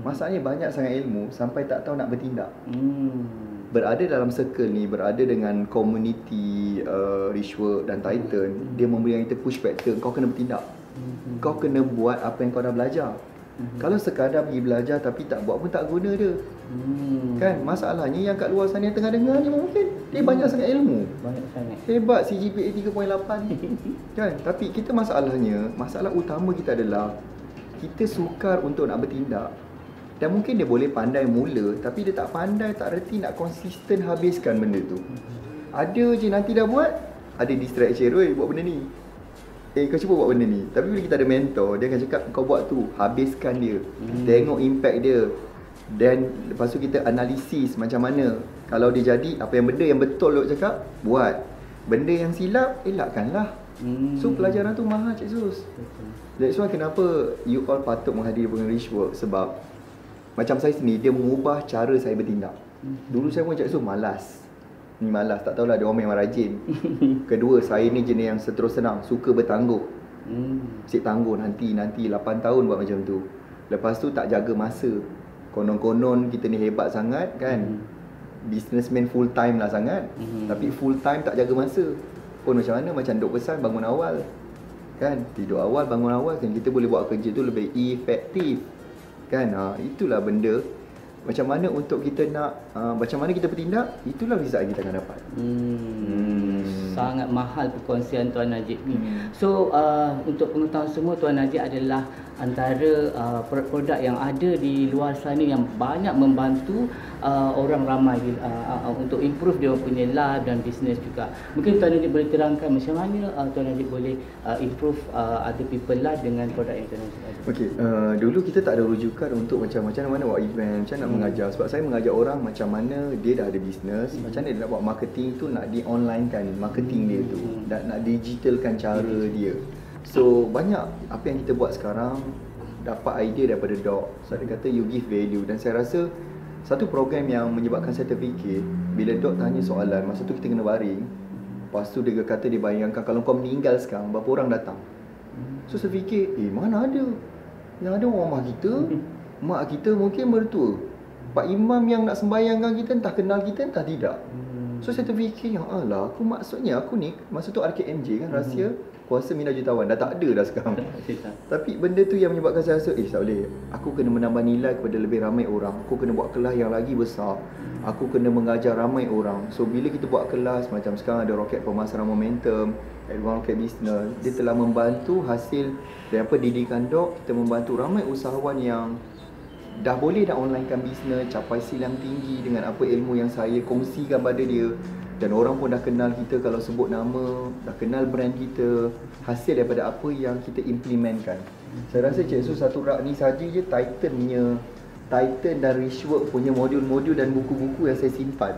Masalahnya banyak sangat ilmu sampai tak tahu nak bertindak. Berada dalam circle ni, berada dengan community Richwork dan Titan, dia memberi kita push factor, kau kena bertindak. Kau kena buat apa yang kau dah belajar. Kalau sekadar pergi belajar tapi tak buat pun tak guna dia. Kan? Masalahnya yang kat luar sana yang tengah dengar ni mungkin dia banyak sangat ilmu. Banyak sangat. Hebat CGPA 3.8. Kan? Tapi kita masalah utama kita adalah kita sukar untuk nak bertindak. Dan mungkin dia boleh pandai mula tapi dia tak pandai, tak reti nak konsisten habiskan benda tu. Ada je nanti dah buat, ada distraction, oi buat benda ni. Kau cuba buat benda ni. Tapi bila kita ada mentor, dia akan cakap kau buat tu, habiskan dia. Tengok impact dia. Dan lepas tu kita analisis macam mana. Kalau dia jadi, apa yang benda yang betul Lok cakap, buat. Benda yang silap, elakkanlah. So pelajaran tu mahal Cik Sus. That's why kenapa you all patut menghadiri program Richwork. Sebab macam saya sendiri, dia mengubah cara saya bertindak. Dulu saya pun Cik Sus malas. Ni malas, tak tahulah dia orang memang rajin. Kedua, saya ni jenis yang seterus senang, suka bertangguh. Sik tangguh nanti 8 tahun buat macam tu. Lepas tu tak jaga masa. Konon-konon kita ni hebat sangat kan. Businessman full time lah sangat. Tapi full time tak jaga masa. Pun macam mana, macam duk pesan bangun awal. Kan, tidur awal, bangun awal kan, kita boleh buat kerja tu lebih efektif. Kan, itulah benda. Macam mana untuk kita nak macam mana kita bertindak, itulah result yang kita akan dapat. Sangat mahal perkongsian Tuan Najib ni. So untuk pengetahuan semua, Tuan Najib adalah antara produk-produk yang ada di luar sana yang banyak membantu orang ramai untuk improve dia punya life dan business juga. Mungkin Tuan Najib boleh terangkan macam mana Tuan Najib boleh improve other people life dengan produk yang Tuan Najib ada. Okey, dulu kita tak ada rujukan untuk macam mana buat event, macam nak mengajar. Sebab saya mengajar orang macam mana dia dah ada bisnes, macam mana dia nak buat marketing tu, nak di-online kan marketing dia tu, dan nak digitalkan cara dia. So banyak apa yang kita buat sekarang dapat idea daripada Doc. So dia kata you give value, dan saya rasa satu program yang menyebabkan saya terfikir, bila Doc tanya soalan, masa tu kita kena baring. Lepas tu dia kata dia bayangkan kalau kau meninggal sekarang, berapa orang datang. So saya fikir, mana ada. Yang ada orang mak kita, mak kita mungkin mertua, Pak Imam yang nak sembahyangkan kita entah kenal kita entah tidak. So saya terfikir, ya Allah, maksudnya aku ni, masa tu RKMJ kan, rahsia kuasa Mina Jutawan, dah tak ada dah sekarang. Tapi benda tu yang menyebabkan saya rasa, tak boleh, aku kena menambah nilai kepada lebih ramai orang. Aku kena buat kelas yang lagi besar. Aku kena mengajar ramai orang. So bila kita buat kelas, macam sekarang ada roket pemasaran momentum, Advanced Rocket Business, dia telah membantu hasil daripada didikan Doc, kita membantu ramai usahawan yang dah boleh dah onlinekan bisnes, capai silang tinggi dengan apa ilmu yang saya kongsikan pada dia. Dan orang pun dah kenal kita kalau sebut nama, dah kenal brand kita, hasil daripada apa yang kita implementkan. Saya rasa Cik Sus satu rak ni saja je Titan dan Richwork punya modul-modul dan buku-buku yang saya simpan.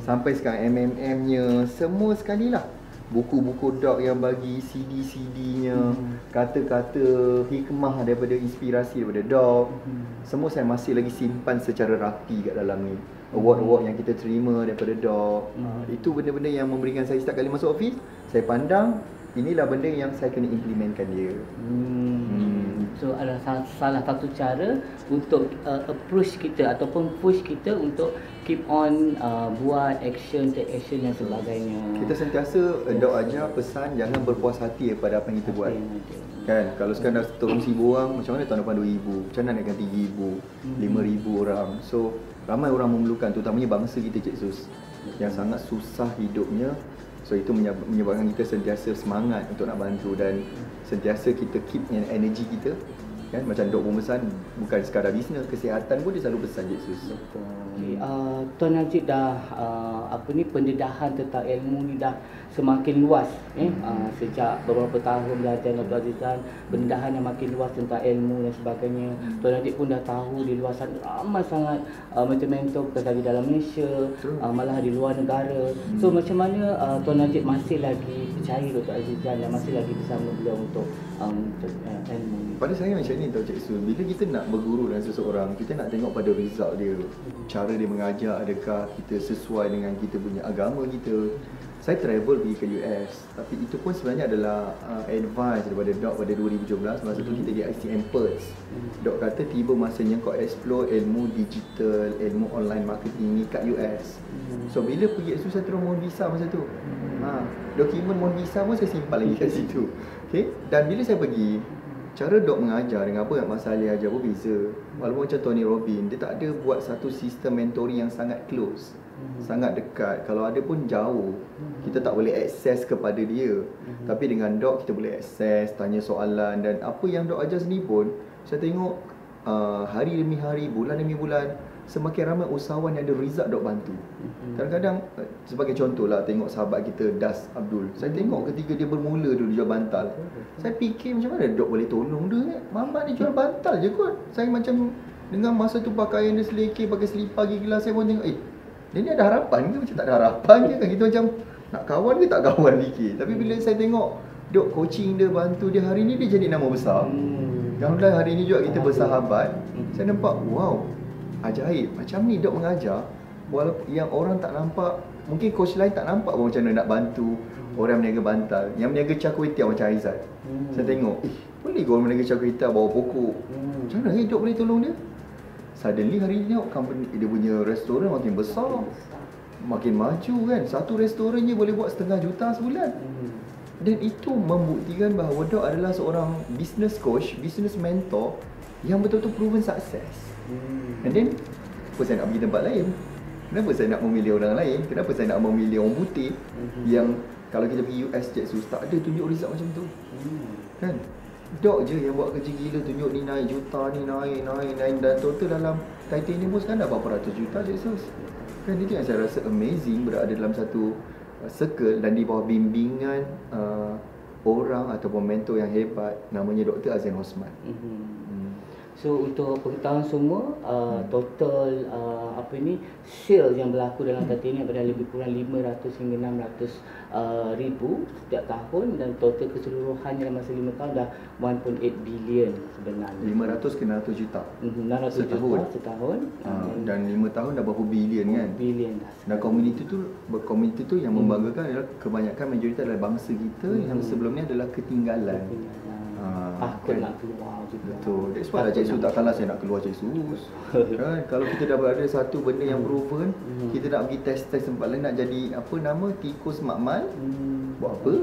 Sampai sekarang MMM-nya, semua sekali lah. Buku-buku Doc yang bagi CD-CD-nya, kata-kata hikmah daripada inspirasi daripada Doc, semua saya masih lagi simpan secara rapi kat dalam ni. Award-award yang kita terima daripada Doc, itu benda-benda yang memberikan saya setiap kali masuk office, saya pandang, inilah benda yang saya kena implementkan dia. So adalah salah satu cara untuk approach kita ataupun push kita untuk keep on buat action, take action dan sebagainya. Kita sentiasa Doc ajar pesan jangan berpuas hati pada apa yang kita buat. Kan, kalau sekarang dah tolong 1,000 orang, macam mana tahun depan 2,000, macam mana naikkan 3,000, 5,000 orang. So ramai orang memerlukan, terutamanya bangsa kita Cik Sus yang sangat susah hidupnya. So itu menyebabkan kita sentiasa semangat untuk nak bantu dan sentiasa kita keep energy kita, Kan macam dok pun pesan bukan sekadar bisnes, kesihatan pun dia selalu pesan Cik Sus. Okay. Tuan Najib dah pendedahan tentang ilmu ni dah semakin luas sejak beberapa tahun belajar Dr. Azizan, pendedahan yang makin luas tentang ilmu dan sebagainya. Tuan Najib pun dah tahu di luar sana ramai sangat mentor bukan sahaja dalam Malaysia, malah di luar negara. So macam mana Tuan Najib masih lagi percaya Dr. Azizan dan masih lagi bersama beliau untuk ilmu ni? Pada saya macam ni tau Cik Sul, bila kita nak berguru dengan seseorang, kita nak tengok pada result dia, cara dia mengajar, adakah kita sesuai dengan kita punya agama kita. Saya travel pergi ke US, tapi itu pun sebenarnya adalah advice daripada Doc pada 2017. Masa tu kita di ICM Perth. Doc kata tiba masanya kau explore ilmu digital, ilmu online marketing ni kat US. So bila pergi itu saya terus mohon visa masa tu. Dokumen mohon visa pun saya simpan lagi kat situ. Okay? Dan bila saya pergi, cara Doc mengajar dengan apa yang Mas Ali ajar pun beza. Walaupun macam Tony Robbins, dia tak ada buat satu sistem mentoring yang sangat close, sangat dekat. Kalau ada pun jauh, kita tak boleh akses kepada dia. Tapi dengan Doc kita boleh akses, tanya soalan. Dan apa yang Doc ajar sendiri pun, saya tengok hari demi hari, bulan demi bulan, semakin ramai usahawan yang ada result Doc bantu. Kadang-kadang sebagai contoh lah, tengok sahabat kita Das Abdul. Saya tengok ketika dia bermula dulu jual bantal, saya fikir macam mana Doc boleh tolong dia. Mamat dia jual bantal je kot. Saya macam dengan masa tu pakaian dia selekeh, pakai selipar gila, saya pun tengok dia ni ada harapan ke? Macam tak ada harapan ke? Kan kita macam nak kawan ke tak kawan fikir. Tapi bila saya tengok Doc coaching dia, bantu dia, hari ni dia jadi nama besar. Alhamdulillah hari ni juga kita bersahabat. Saya nampak wow, ajaib. Macam ni Doc mengajar, walaupun yang orang tak nampak, mungkin coach lain tak nampak pun macam mana nak bantu orang berniaga bantal, yang berniaga char kway teow macam Aizat. Saya tengok, boleh ke orang berniaga char kway teow bawa pokok? Macam mana Doc boleh tolong dia? Suddenly hari ni tengok company, dia punya restoran makin besar, makin maju kan. Satu restoran je boleh buat 500,000 sebulan. Dan itu membuktikan bahawa Doc adalah seorang business coach, business mentor yang betul-betul proven sukses. And then, kenapa saya nak pergi tempat lain? Kenapa saya nak memilih orang lain? Kenapa saya nak memilih orang putih yang kalau kita pergi US, Cik Sus, tak ada tunjuk result macam tu. Kan? Doc je yang buat kerja gila, tunjuk ni naik juta, ni naik. Dan total dalam titanium pun sekarang dah berapa ratus juta, Cik Sus. Kan itu yang saya rasa amazing, berada dalam satu circle dan di bawah bimbingan orang ataupun mentor yang hebat, namanya Dr. Azan Osman. So untuk pengetahuan semua, total sales yang berlaku dalam titanium adalah lebih kurang 500 hingga 600 ribu setiap tahun, dan total keseluruhannya dalam masa 5 tahun dah 1.8 billion sebenarnya. 500 ke 600 juta 600 setahun. juta setahun. Dan 5 tahun dah berapa bilion kan? Bilion dah. Dan komuniti tu yang membanggakan adalah kebanyakan majoriti adalah bangsa kita yang sebelum ni adalah ketinggalan. Takut nak keluar juga. Betul. That's why lah Cik Sus tak kalah saya nak keluar Cik Sus. Kan? Kalau kita dah berada satu benda yang proven, kita nak pergi test tempat lain, nak jadi apa nama tikus makmal, buat apa?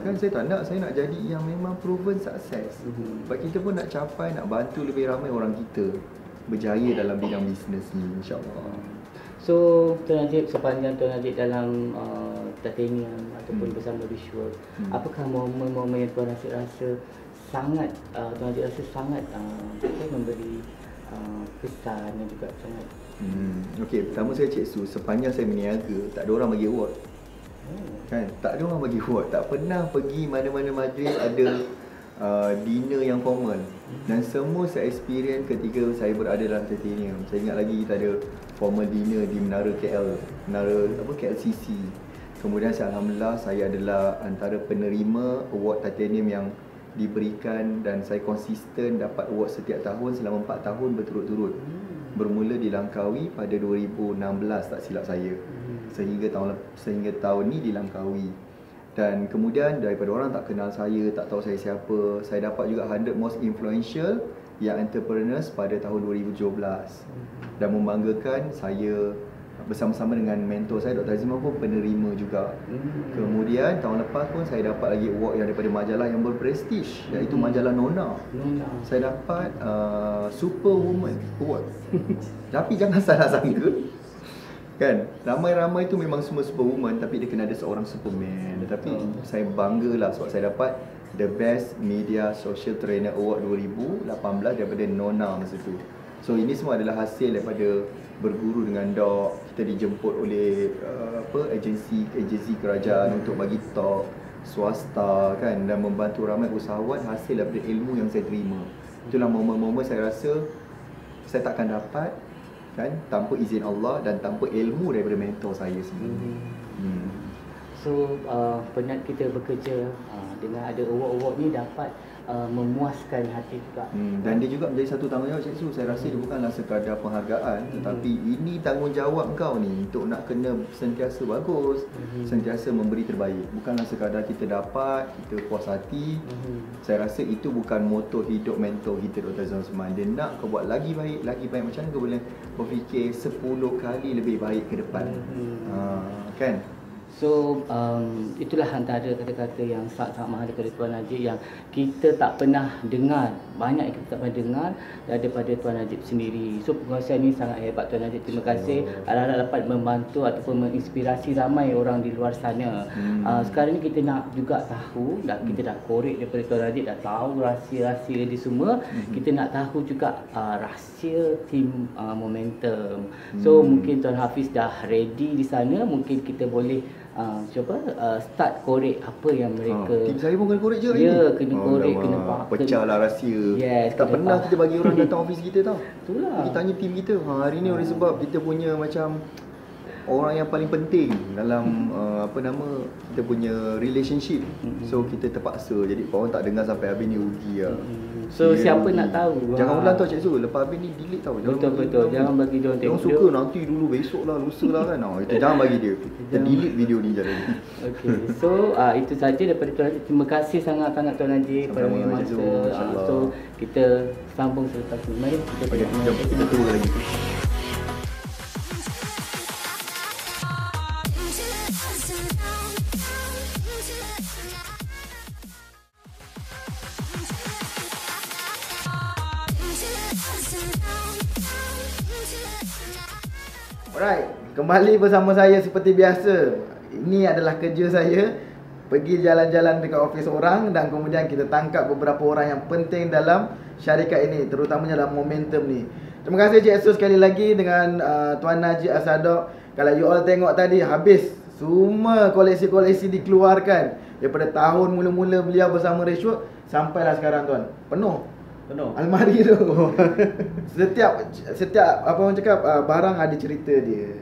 Kan saya tak nak, saya nak jadi yang memang proven sukses. Sebab kita pun nak capai, nak bantu lebih ramai orang kita berjaya dalam bidang bisnes ni, insya-Allah. So Tuan Najib, sepanjang Tuan Najib dalam titanium ataupun bersama Richwork, apakah momen-momen yang Tuan Najib rasa sangat Tuan Najib rasa sangat memberi kesan dan juga sangat Okey, pertama saya Cik Sus, sepanjang saya berniaga tak ada orang bagi award. Kan? Tak ada orang bagi award. Tak pernah pergi mana-mana majlis ada dinner yang formal. Dan semua saya experience ketika saya berada dalam titanium. Saya ingat lagi kita ada formal dinner di Menara KL, KLCC. Kemudian alhamdulillah saya adalah antara penerima award titanium yang diberikan, dan saya konsisten dapat award setiap tahun selama 4 tahun berturut-turut. Bermula di Langkawi pada 2016 tak silap saya. Sehingga tahun ni di Langkawi. Dan kemudian daripada orang tak kenal saya, tak tahu saya siapa, saya dapat juga 100 most influential young entrepreneurs pada tahun 2017. Dan membanggakan, saya bersama-sama dengan mentor saya Dr. Azimah pun penerima juga. Kemudian tahun lepas pun saya dapat lagi award yang daripada majalah yang berprestij, iaitu majalah Nona. Saya dapat Superwoman Award. Tapi jangan salah sangka, Kan, ramai-ramai tu memang semua superwoman, tapi dia kena ada seorang superman. Tetapi saya banggalah sebab saya dapat The Best Media Social Trainer Award 2018 daripada Nona masa tu. So ini semua adalah hasil daripada berguru dengan Dok. Kita dijemput oleh agensi kerajaan untuk bagi talk swasta kan, dan membantu ramai usahawan hasil daripada ilmu yang saya terima. Itulah momen-momen saya rasa saya takkan dapat kan tanpa izin Allah dan tanpa ilmu daripada mentor saya sendiri. So penat kita bekerja dengan ada award-award ni dapat memuaskan hati juga. Dan dia juga menjadi satu tanggungjawab Cik Su. Saya rasa dia bukanlah sekadar penghargaan, tetapi ini tanggungjawab kau ni untuk nak kena sentiasa bagus, sentiasa memberi terbaik. Bukanlah sekadar kita dapat, kita puas hati. Saya rasa itu bukan moto hidup mentor kita Dr. Zonsman. Dia nak kau buat lagi baik. Macam mana kau boleh berfikir 10 kali lebih baik ke depan. Kan? So itulah antara kata-kata yang sangat-sangat mahal daripada Tuan Najib yang kita tak pernah dengar. Banyak yang kita tak pernah dengar daripada Tuan Najib sendiri. So penguasaan ni sangat hebat Tuan Najib. Terima kasih. Harap dapat membantu ataupun menginspirasi ramai orang di luar sana. Sekarang ni kita nak juga tahu, kita dah korek daripada Tuan Najib, dah tahu rahsia-rahsia dia semua. Kita nak tahu juga rahsia tim Momentum. So mungkin Tuan Hafiz dah ready di sana. Mungkin kita boleh start korek apa yang mereka tim saya pun kena korek je ni. Ya, kena korek, kena pecahlah rahsia. Yes, tak pernah kita bagi orang datang office kita tau. Itulah. Kita tanya tim kita, hari ni oleh sebab kita punya macam orang yang paling penting dalam kita punya relationship. So kita terpaksa. Jadi orang tak dengar sampai habis ni rugi lah. So siapa nak tahu? Jangan ulang tau Cik Su. Lepas habis ni delete tau. Betul. Jangan bagi dia orang tengok. Yang suka nanti dulu, besok lah, lusa lah kan. Kita jangan bagi dia. Kita delete video ni je lagi. Okay. So itu saja daripada Tuan Najib. Terima kasih sangat-sangat Tuan Najib pada masa. So kita sambung selepas ni. Mari kita tunggu lagi. Alright, kembali bersama saya seperti biasa. Ini adalah kerja saya, pergi jalan-jalan dekat office orang dan kemudian kita tangkap beberapa orang yang penting dalam syarikat ini, terutamanya dalam Momentum ni. Terima kasih Cik Su sekali lagi dengan Tuan Najib Asadok. Kalau you all tengok tadi, habis semua koleksi-koleksi dikeluarkan daripada tahun mula-mula beliau bersama Reshwood sampailah sekarang tuan. Penuh almari tu. Setiap apa orang cakap barang ada cerita dia.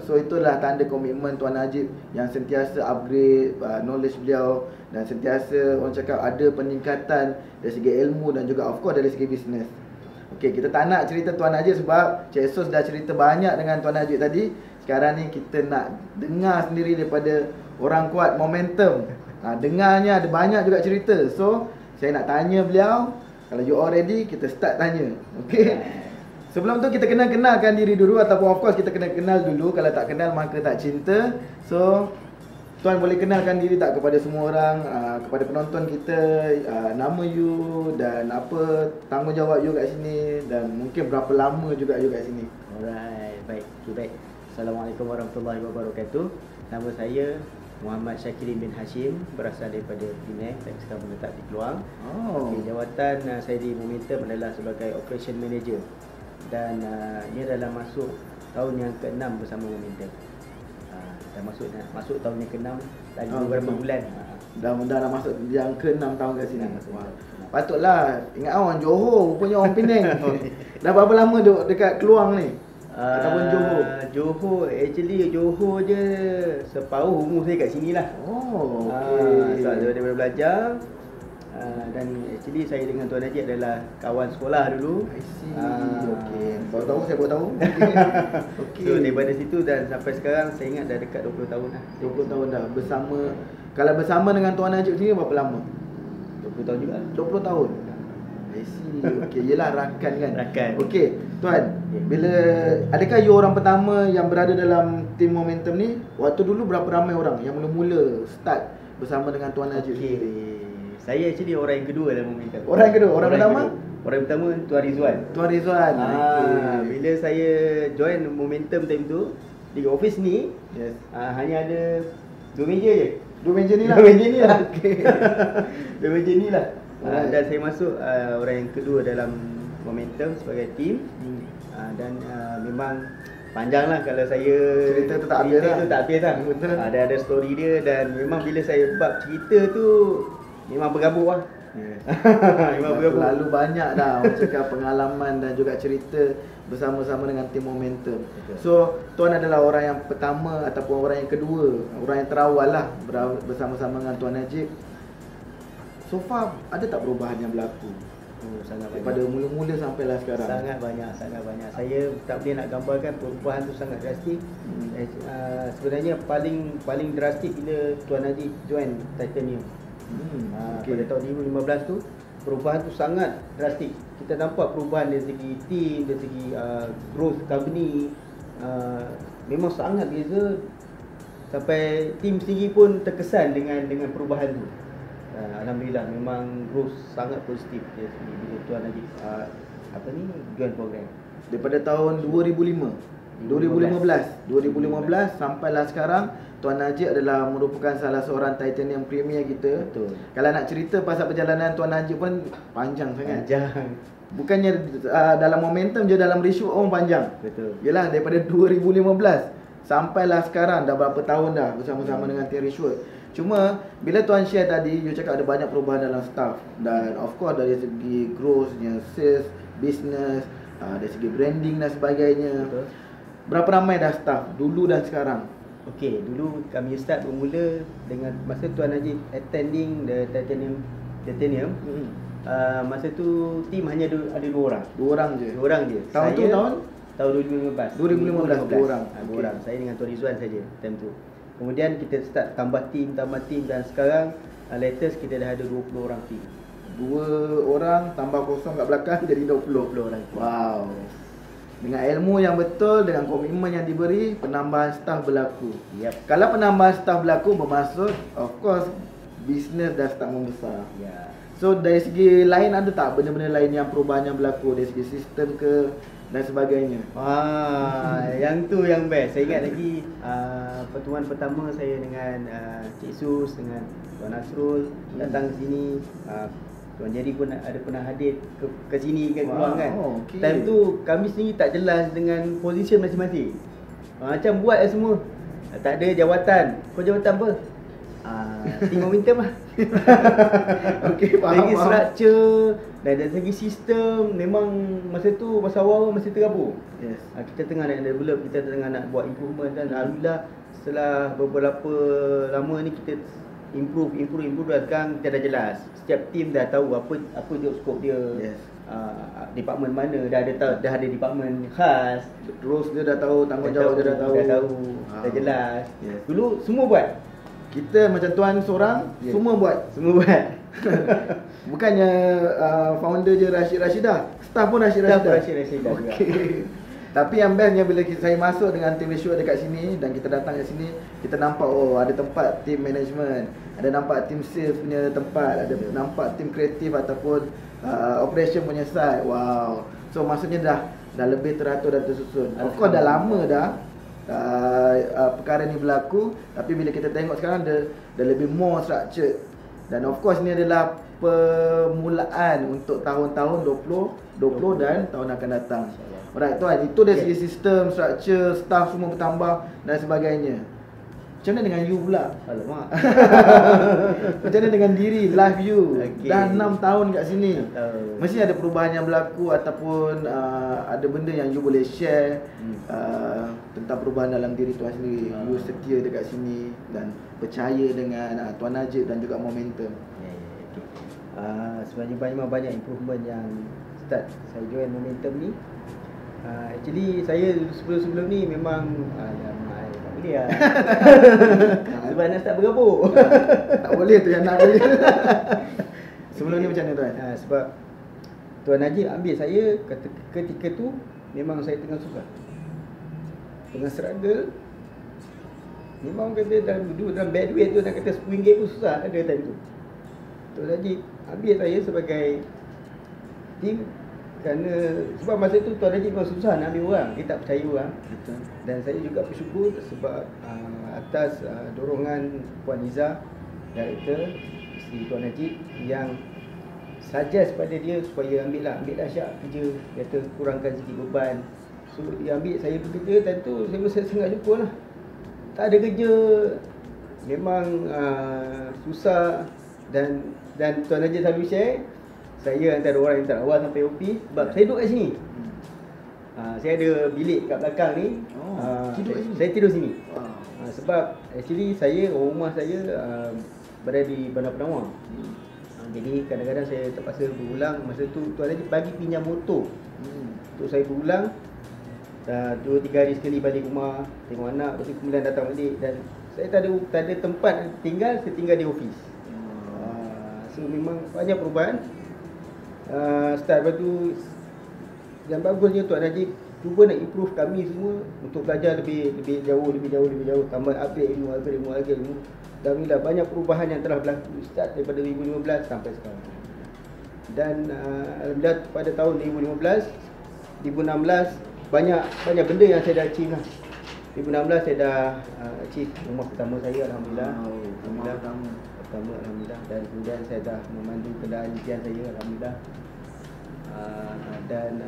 So itulah tanda komitmen Tuan Najib yang sentiasa upgrade knowledge beliau dan sentiasa orang cakap ada peningkatan dari segi ilmu dan juga of course dari segi bisnes. Okey, kita tak nak cerita Tuan Najib sebab Cik Sus dah cerita banyak dengan Tuan Najib tadi. Sekarang ni kita nak dengar sendiri daripada orang kuat Momentum. Dengarnya ada banyak juga cerita. So saya nak tanya beliau. Kalau you all ready, kita start tanya. Okay. Sebelum tu kita kenalkan diri dulu. Ataupun of course kita kena kenal dulu. Kalau tak kenal maka tak cinta. So Tuan boleh kenalkan diri tak kepada semua orang, kepada penonton kita, nama you dan apa tanggungjawab you kat sini, dan mungkin berapa lama juga you kat sini. Alright, baik. Baik. Assalamualaikum warahmatullahi wabarakatuh. Nama saya Muhammad Syakirin bin Hashim, berasal daripada Penang. Saya sekarang menetap di Keluang. Jawatan saya di Momentum adalah sebagai Operation Manager. Dan ini adalah masuk tahun yang ke-6 bersama Momentum. Dah masuk tahun yang ke-6 lagi beberapa bulan. Dah masuk yang ke-6 tahun kat sini. Patutlah ingat orang Johor, rupanya orang Penang. Dah berapa lama duduk dekat Keluang ni? Ataupun Johor? Johor je separuh umur saya kat sini lah. Okay. So daripada belajar. Dan actually saya dengan Tuan Najib adalah kawan sekolah dulu. I see. Okay. Tahu saya baru tahu. Okay. So daripada situ dan sampai sekarang saya ingat dah dekat 20 tahun dah. 20 tahun dah bersama. Kalau bersama dengan Tuan Najib sini berapa lama? 20 tahun juga. 20 tahun. I see. Okey, yelah rakan kan. Rakan. Okey, Tuan. Bila adakah you orang pertama yang berada dalam tim Momentum ni? Waktu dulu berapa ramai orang yang mula-mula start bersama dengan Tuan Najib sendiri? Saya actually orang yang kedua dalam Momentum. Orang yang kedua, orang pertama? Orang yang pertama Tuan Rizwan. Tuan Rizwan. Bila saya join Momentum time tu, di office ni hanya ada 2 meja je. 2 meja ni lah. 2 meja ni lah. Okey. 2 meja ni lah. Dan saya masuk orang yang kedua dalam Momentum sebagai team. Dan memang panjang lah kalau saya Cerita tu tak habis lah. tu tak habis lah. Betul. Ada story dia, dan memang bila saya bab cerita tu memang bergabung lah. Memang bergabung. Lalu banyak dah orang cakap pengalaman dan juga cerita bersama-sama dengan tim Momentum. Betul. So, Tuan adalah orang yang pertama ataupun orang yang kedua, orang yang terawal lah bersama-sama dengan Tuan Najib. So far, ada tak perubahan yang berlaku? Sangat Daripada banyak. mula-mula sampailah sekarang. Sangat banyak. Saya tak boleh nak gambarkan perubahan tu sangat drastik. Sebenarnya paling drastik bila Tuan Najib join Titanium. Pada tahun 2015 tu perubahan tu sangat drastik. Kita nampak perubahan dari segi team, dari segi growth company, memang sangat beza. Sampai team sendiri pun terkesan dengan perubahan tu. Alhamdulillah memang growth sangat positif dari segi bila Tuan Najib join program. Daripada tahun 2015 sampailah sekarang, Tuan Najib adalah merupakan salah seorang Titanium Premier kita. Betul. Kalau nak cerita pasal perjalanan Tuan Najib pun panjang sangat. Panjang. Bukannya dalam Momentum je, dalam Rishwood pun panjang. Betul. Yelah, daripada 2015 sampailah sekarang, dah berapa tahun dah bersama-sama dengan tim Rishwood. Cuma bila Tuan share tadi, you cakap ada banyak perubahan dalam staff. Dan of course dari segi growthnya, sales, business, dari segi branding dan sebagainya. Betul. Berapa ramai dah staff dulu dan sekarang? Okey, dulu kami start bermula dengan masa Tuan Najib attending the Titanium. Masa tu team hanya ada 2 orang. 2 orang je. 2 orang je. Tahun tu tahun? Tahun 2015. 2015, 2 orang. 2 orang. Saya dengan Tuan Rizwan saja time tu. Kemudian kita start tambah team dan sekarang latest kita dah ada 20 orang team. 2 orang tambah kosong kat belakang jadi 20 orang. Wow. Dengan ilmu yang betul, dengan komitmen yang diberi, penambahan staf berlaku. Yep. Kalau penambahan staf berlaku, bermaksud of course bisnes dah start membesar. Ya. So dari segi lain ada tak benda-benda lain yang perubahan yang berlaku dari segi sistem ke dan sebagainya? Yang tu yang best. Saya ingat lagi pertemuan pertama saya dengan Cik Sus, dengan Tuan Nasrul datang ke sini. Tuan Jerry pun ada pernah hadir ke sini ke Keluang kan. Okay. Time tu kami sendiri tak jelas dengan position masing-masing. Macam buat lah semua. Tak ada jawatan. Kau jawatan apa? Team Momentum lah. Okey, faham. Dari structure dan dari segi sistem, memang masa tu masa awal masih tergabung. Yes. Kita tengah nak develop, kita tengah nak buat improvement, dan alhamdulillah setelah beberapa lama ni kita improve dan sekarang kita dah jelas. Setiap team dah tahu apa job scope dia. Yes. Department mana dah ada department khas. Terus dia dah tahu, tanggungjawab dia dah tahu. Dah jelas. Yes. Dulu semua buat. Kita macam tuan seorang, Yes. semua buat. Bukannya founder je Rashid Rashidah, staff pun Rashid Rashidah. juga. Okey. Tapi yang bestnya bila saya masuk dengan tim Rishwood dekat sini dan kita datang kat sini, kita nampak ada tempat tim management, ada nampak tim sales punya tempat, ada nampak tim kreatif ataupun operation punya side. Wow. So maksudnya dah lebih teratur dan tersusun. Of course dah lama dah perkara ni berlaku, tapi bila kita tengok sekarang dah lebih more structured. Dan of course ni adalah permulaan untuk tahun-tahun 20 dan tahun akan datang. Alright tuan, itu dari segi sistem, structure, staff semua bertambah dan sebagainya. Macam mana dengan you pula? Alamak. Macam mana dengan diri, life you? Okay. Dah 6 tahun kat sini. 6 tahun. Mesti ada perubahan yang berlaku ataupun ada benda yang you boleh share tentang perubahan dalam diri tuan sendiri. You setia dekat sini dan percaya dengan Tuan Najib dan juga Momentum. Sebenarnya banyak improvement yang start saya join Momentum ni. Actually saya sebelum ni memang tak boleh lah. Sebab nak start bergabung. Tak boleh tu yang nak boleh. Sebelum ni macam mana tuan? Sebab Tuan Najib ambil saya ketika tu memang saya tengah susah, tengah struggle. Memang kata dalam bad way tu, nak kata RM10 pun susah ada time tu. Tuan Najib ambil saya sebagai team Kerana sebab masa tu Tuan Najib memang susah nak ambil orang, dia tak percaya orang. Betul. Dan saya juga bersyukur sebab atas dorongan Puan Izzah, Director, isteri Tuan Najib, yang suggest pada dia supaya ambillah Syak kerja, kata kurangkan sikit beban. So dia ambil saya bekerja, tentu saya rasa sangat syukur lah. Tak ada kerja, memang susah. Dan Tuan Najib selalu share, saya antara orang yang terawal sampai OP sebab saya duduk kat sini. Saya ada bilik kat belakang ni. Tidur kat sini? Saya tidur sini. Wow. Sebab actually rumah saya berada di Bandar Penawar. Jadi kadang-kadang saya terpaksa berulang. Masa tu Tuan Najib bagi pinjam motor. Untuk saya berulang 2-3 hari sekali balik rumah, tengok anak, lepas tu kemudian datang balik. Dan saya tak ada tempat tinggal, saya tinggal di office. So memang banyak perubahan. Start lepas tu, yang bagusnya Tuan Najib cuba nak improve kami semua untuk belajar lebih jauh, tambah upgrade ilmu. Dan alhamdulillah banyak perubahan yang telah berlaku start daripada 2015 sampai sekarang. Dan alhamdulillah pada tahun 2016 banyak benda yang saya dah achieve lah. 2016 saya dah achieve rumah pertama saya, alhamdulillah. Alhamdulillah. Dan kemudian saya dah memandu kenderaan impian saya, alhamdulillah. Dan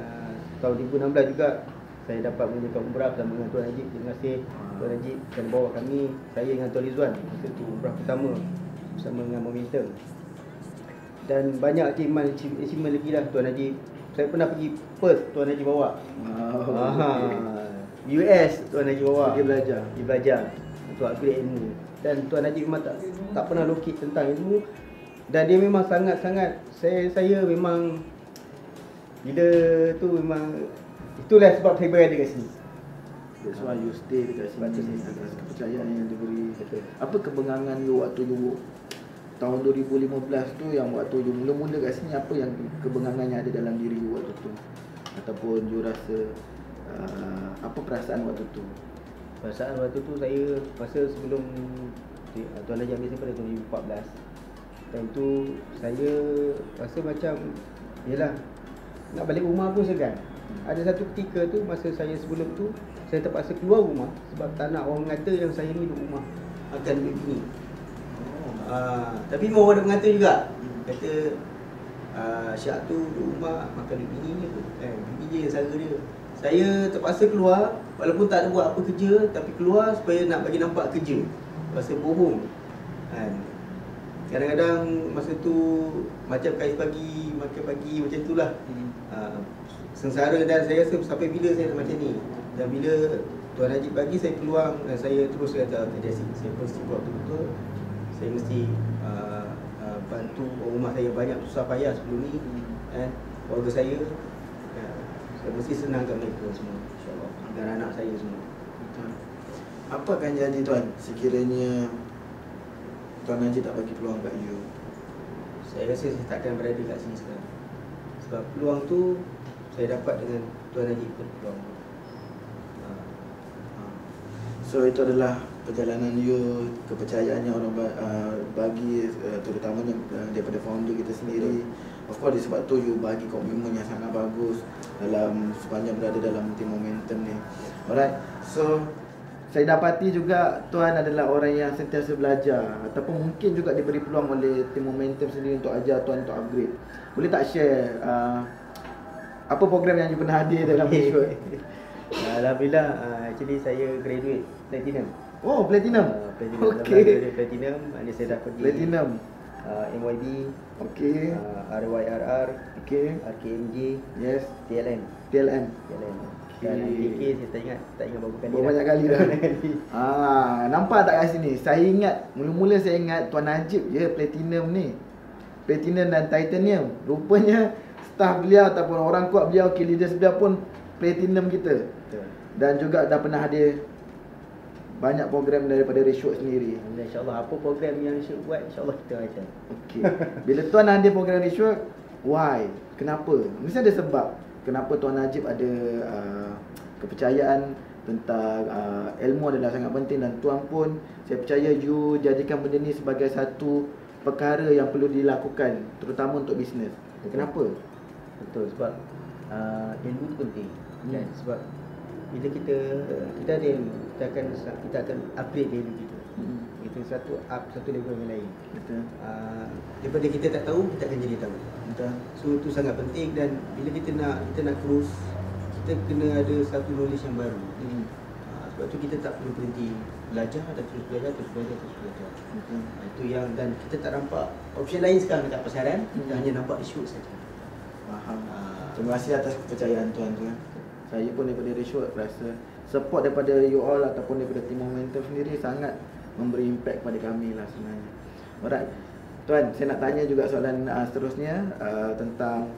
tahun 2016 juga saya dapat menunjukkan umrah bersama dengan Tuan Najib. Terima kasih Tuan Najib kerana bawa kami, saya dengan Tuan Rizwan, masa tu umrah pertama bersama dengan Momentum. Dan banyak achievement lagi lah Tuan Najib. Saya pernah pergi Perth, Tuan Najib bawa. US Tuan Najib bawa. Pergi belajar untuk upgrade ilmu. Dan Tuan Najib memang tak pernah lokit tentang ilmu. Dan dia memang sangat-sangat, saya memang bila tu memang itulah sebab saya berada kat sini. That's why you stay dekat sini. Atas kepercayaan yang diberi. Apa kebengangan you waktu you tahun 2015 tu, yang waktu you mula-mula kat sini, apa yang kebengangan yang ada dalam diri you waktu tu? Ataupun you rasa apa perasaan waktu tu? Perasaan waktu tu saya masa sebelum Tuan Najib ambil saya pada tahun 2014. Dan tu saya rasa macam yelah, nak balik rumah pun segan. Ada satu ketika tu masa saya sebelum tu saya terpaksa keluar rumah sebab tak nak orang mengata yang saya ni duduk rumah akan duduk bini. Tapi memang orang ada mengata juga. Kata Syak tu duduk rumah makan duduk bini je tu. Bini je yang sara dia. Saya terpaksa keluar walaupun tak ada buat apa kerja, tapi keluar supaya nak bagi nampak kerja. Rasa bohong. Kadang-kadang masa tu macam kais pagi, makan pagi macam itulah. Sengsara, dan saya rasa sampai bila saya macam ni. Dan bila Tuan Najib bagi saya peluang dan saya terus kata jadi saya mesti buat betul-betul. Saya mesti bantu rumah saya banyak susah payah sebelum ni. Keluarga saya mesti senangkan mereka semua, insyaAllah. Dan anak saya semua. Betul. Apa akan jadi Tuan sekiranya Tuan Najib tak bagi peluang kat you? Saya rasa saya takkan berada kat sini sekarang. Sebab peluang tu saya dapat dengan Tuan Najib pun peluang tu. So itu adalah perjalanan you, kepercayaan yang orang bagi, terutamanya daripada founder kita sendiri. Of course disebab tu you bagi komitmen yang sangat bagus dalam sepanjang berada dalam tim Momentum ni. Alright, so saya dapati juga Tuan adalah orang yang sentiasa belajar, ataupun mungkin juga diberi peluang oleh tim Momentum sendiri untuk ajar Tuan untuk upgrade. Boleh tak share apa program yang you pernah hadir dalam Rishwood? Alhamdulillah, actually saya graduate Platinum. Oh, Platinum. Okay. Platinum, saya dah pergi Platinum. MYB, Okay. RYRR, Okay. RKMJ, Yes. TLM. TLM. Dan IPK saya tak ingat berapa kali. Banyak kali dah. Nampak tak kat sini? Saya ingat, mula-mula saya ingat Tuan Najib je Platinum ni. Platinum dan Titanium. Rupanya staff beliau ataupun orang kuat beliau, key leaders beliau pun Platinum kita. Betul. Dan juga dah pernah hadir banyak program daripada Rishwood sendiri. InsyaAllah apa program yang Rishwood buat, insyaAllah kita akan. Okey. Bila Tuan hadir program Rishwood, why? Kenapa? Mesti ada sebab kenapa Tuan Najib ada kepercayaan tentang ilmu adalah sangat penting, dan Tuan pun saya percaya you jadikan benda ni sebagai satu perkara yang perlu dilakukan, terutama untuk bisnes. Kenapa? Betul, sebab ilmu tu penting kan, sebab bila kita ada ilmu, kita akan upgrade diri kita. Itu satu level yang lain. Betul. Daripada kita tak tahu, kita akan jadi tahu. Betul. So itu sangat penting, dan bila kita nak terus, kita kena ada satu knowledge yang baru. Sebab tu kita tak perlu berhenti belajar, dan terus belajar. Itu yang, dan kita tak nampak option lain sekarang dekat pasaran. Kita hanya nampak shoot saja. Faham. Terima kasih atas kepercayaan tuan tu. Saya pun daripada Rishwood rasa support daripada you all ataupun daripada tim Momentum sendiri sangat memberi impact pada kami lah sebenarnya. Alright. Tuan, saya nak tanya juga soalan seterusnya tentang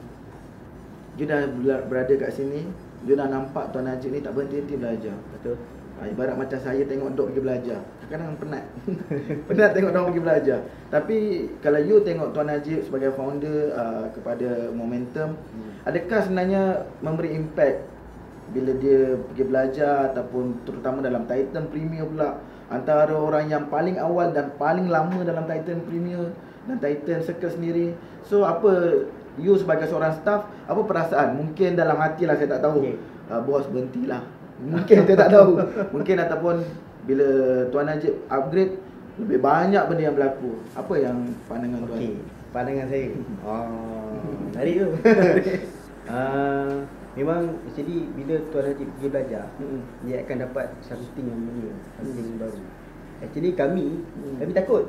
you dah berada kat sini, you dah nampak Tuan Najib ni tak berhenti-henti belajar. Betul. Ibarat macam saya tengok Dok pergi belajar, kadang-kadang penat. Penat tengok Dok pergi belajar. Tapi kalau you tengok Tuan Najib sebagai founder kepada Momentum, adakah sebenarnya memberi impact bila dia pergi belajar, ataupun terutama dalam Titan Premier pula, antara orang yang paling awal dan paling lama dalam Titan Premier dan Titan Circle sendiri. So apa you sebagai seorang staff, apa perasaan? Mungkin dalam hati lah, saya tak tahu. Bos berhentilah. Mungkin saya tak tahu. Mungkin ataupun bila Tuan Najib upgrade, lebih banyak benda yang berlaku. Apa yang pandangan tuan? Okey, pandangan saya. Menarik tu. Memang jadi bila Tuan Najib pergi belajar, dia akan dapat something yang mulia, something yang baru. Actually kami takut.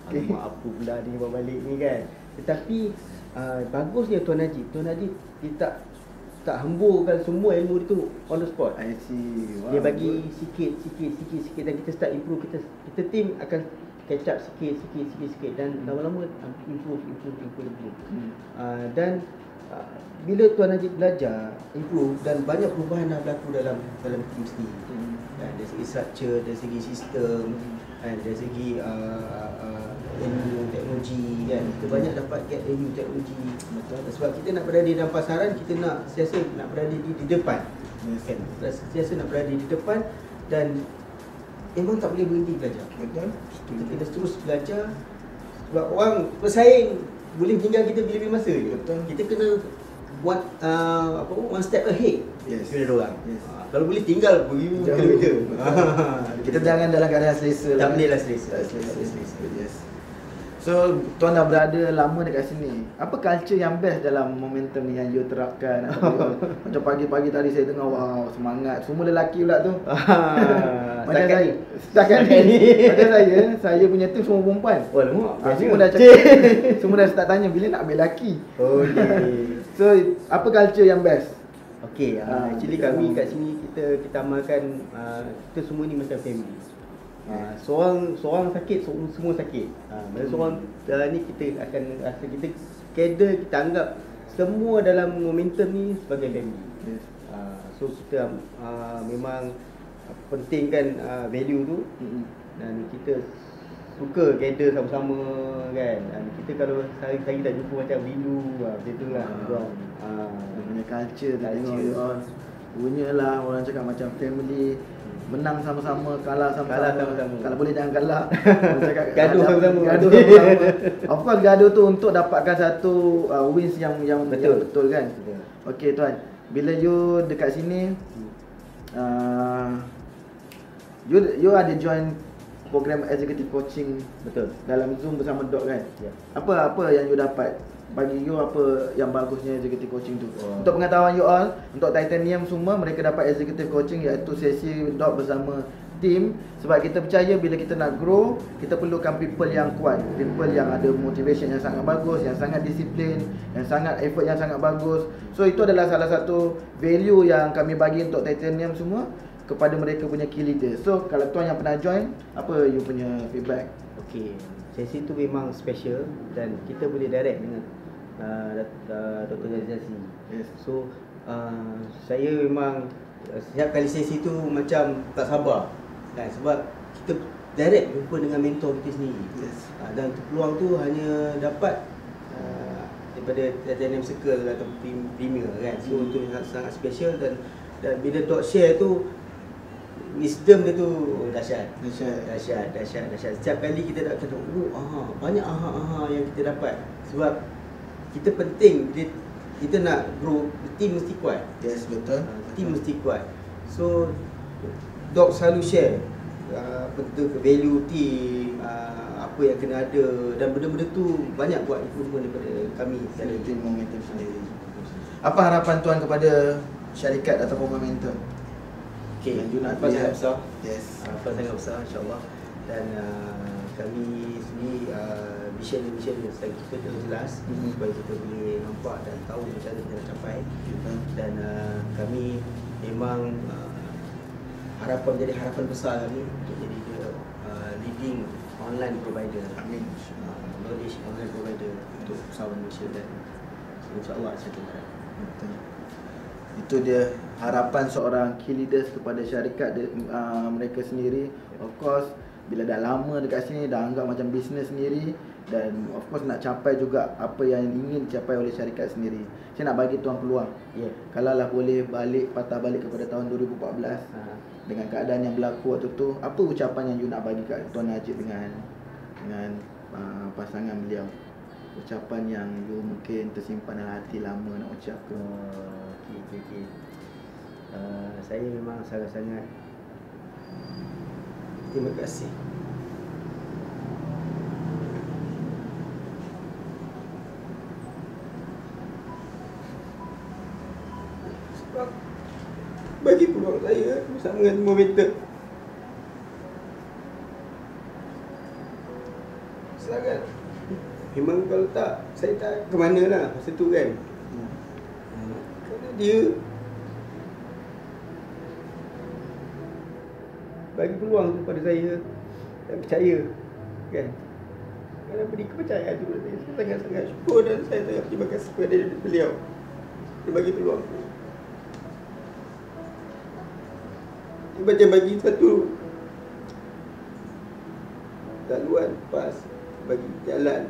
Alamak, apa pula dia bawa balik ni kan. Tetapi bagusnya Tuan Najib dia tak hemburkan semua ilmu dia tu on the spot. I see. Wow, dia bagi sikit dan kita start improve. Kita team akan catch up sikit dan lama-lama improve. Dan bila Tuan Najib belajar, improve, dan banyak perubahan dah berlaku dalam team sendiri. Dan dari segi structure, dari segi sistem, dan dari segi ilmu teknologi kan. Kita banyak dapat get ilmu teknologi. Betul. Sebab kita nak berada dalam pasaran, kita nak sentiasa nak berada di depan. Kan? Sentiasa nak berada di depan, dan memang tak boleh berhenti belajar. Betul. Kita kena terus belajar. Sebab orang bersaing boleh tinggal kita bila-bila masa je. Betul. Kita kena buat one step ahead. Yes. Daripada orang. Yes. Kalau boleh tinggal beribu kilometer. Kita jangan dalam keadaan selesa. Tak boleh lah selesa. Yes. So tuan dah berada lama dekat sini. Apa culture yang best dalam Momentum ni yang you terapkan? Macam pagi-pagi tadi saya dengar, wow, semangat. Semua lelaki pula tu. Macam saya. Setakat ni. Macam saya punya tim semua perempuan. Oh, lemak. Semua dah cakap. Semua dah start tanya bila nak ambil lelaki. Okey. So apa culture yang best? Okey, actually kami kat sini kita amalkan kita semua ni macam family. Seorang sakit, semua sakit. Bila seorang ni kita akan rasa kita kita anggap semua dalam Momentum ni sebagai family. Yes. So kita memang pentingkan value tu, dan kita suka gather sama-sama kan. Dan kita kalau sehari-hari tak jumpa macam rindu macam tu lah. Dia punya culture tu tengok. Punyalah orang cakap macam family. Menang sama-sama, kalah sama-sama. Kalau boleh jangan kalah. Gaduh sama-sama. Of course gaduh tu untuk dapatkan satu wins yang betul kan. Okey tuan, bila you dekat sini you ada join program executive coaching, betul, dalam Zoom bersama Dok kan? Ya. Apa yang you dapat? Bagi you apa yang bagusnya executive coaching tu? Untuk pengetahuan you all, untuk Titanium semua mereka dapat executive coaching, iaitu sesi Dok bersama team. Sebab kita percaya bila kita nak grow, kita perlukan people yang kuat, people yang ada motivation yang sangat bagus, yang sangat disiplin, yang sangat effort yang sangat bagus. So itu adalah salah satu value yang kami bagi untuk Titanium semua kepada mereka punya key leader. So kalau tuan yang pernah join, apa you punya feedback? Okey, sesi tu memang special dan kita boleh direct dengan Dr. Ghazali. Yes. So saya memang setiap kali sesi tu macam tak sabar kan, sebab kita direct jumpa dengan mentor kita sendiri. Yes. Dan peluang tu hanya dapat daripada Titanium Circle atau Premier kan. So itu sangat special, dan bila Dok share tu, wisdom dia tu dahsyat. Setiap kali kita nak kata, banyak aha yang kita dapat. Sebab kita penting kita nak grow, team mesti kuat. Yes, betul. Team mesti kuat. So Dok selalu share betul ke value team, apa yang kena ada, dan benda-benda tu banyak buat improvement daripada kami Dari tim Momentum sendiri. Apa harapan tuan kepada syarikat ataupun Momentum? Okay, Yang you nak harapan lihat. sangat besar. Yes. Harapan sangat besar, insyaAllah. Dan kami sendiri vision kita dah jelas, supaya kita boleh nampak dan tahu macam mana kita nak capai. Dan kami memang harapan menjadi harapan besar kami untuk jadi leading online provider. Amin. Knowledge online provider untuk usahawan Malaysia, dan insyaAllah satu hari. Betul. Itu dia harapan seorang key leaders kepada syarikat mereka sendiri. Of course, bila dah lama dekat sini, dah anggap macam bisnes sendiri, dan of course nak capai juga apa yang ingin dicapai oleh syarikat sendiri. Saya nak bagi tuan peluang. Ya. Kalaulah boleh patah balik kepada tahun 2014 dengan keadaan yang berlaku waktu tu, apa ucapan yang you nak bagi kat Tuan Najib dengan pasangan beliau? Ucapan yang you mungkin tersimpan dalam hati lama nak ucap ke? Okay. Saya memang sangat-sangat terima kasih. Sebab bagi peluang saya bersama dengan Momentum. Sangat. Memang kalau tak, saya tak ke mana lah masa tu kan. Kerana dia bagi peluang tu pada saya dan percaya kan. Kerana beri kepercayaan tu pada saya sangat-sangat syukur, dan saya sangat terima kasih kepada beliau dia bagi peluang tu. Dia macam bagi satu laluan pas, bagi jalan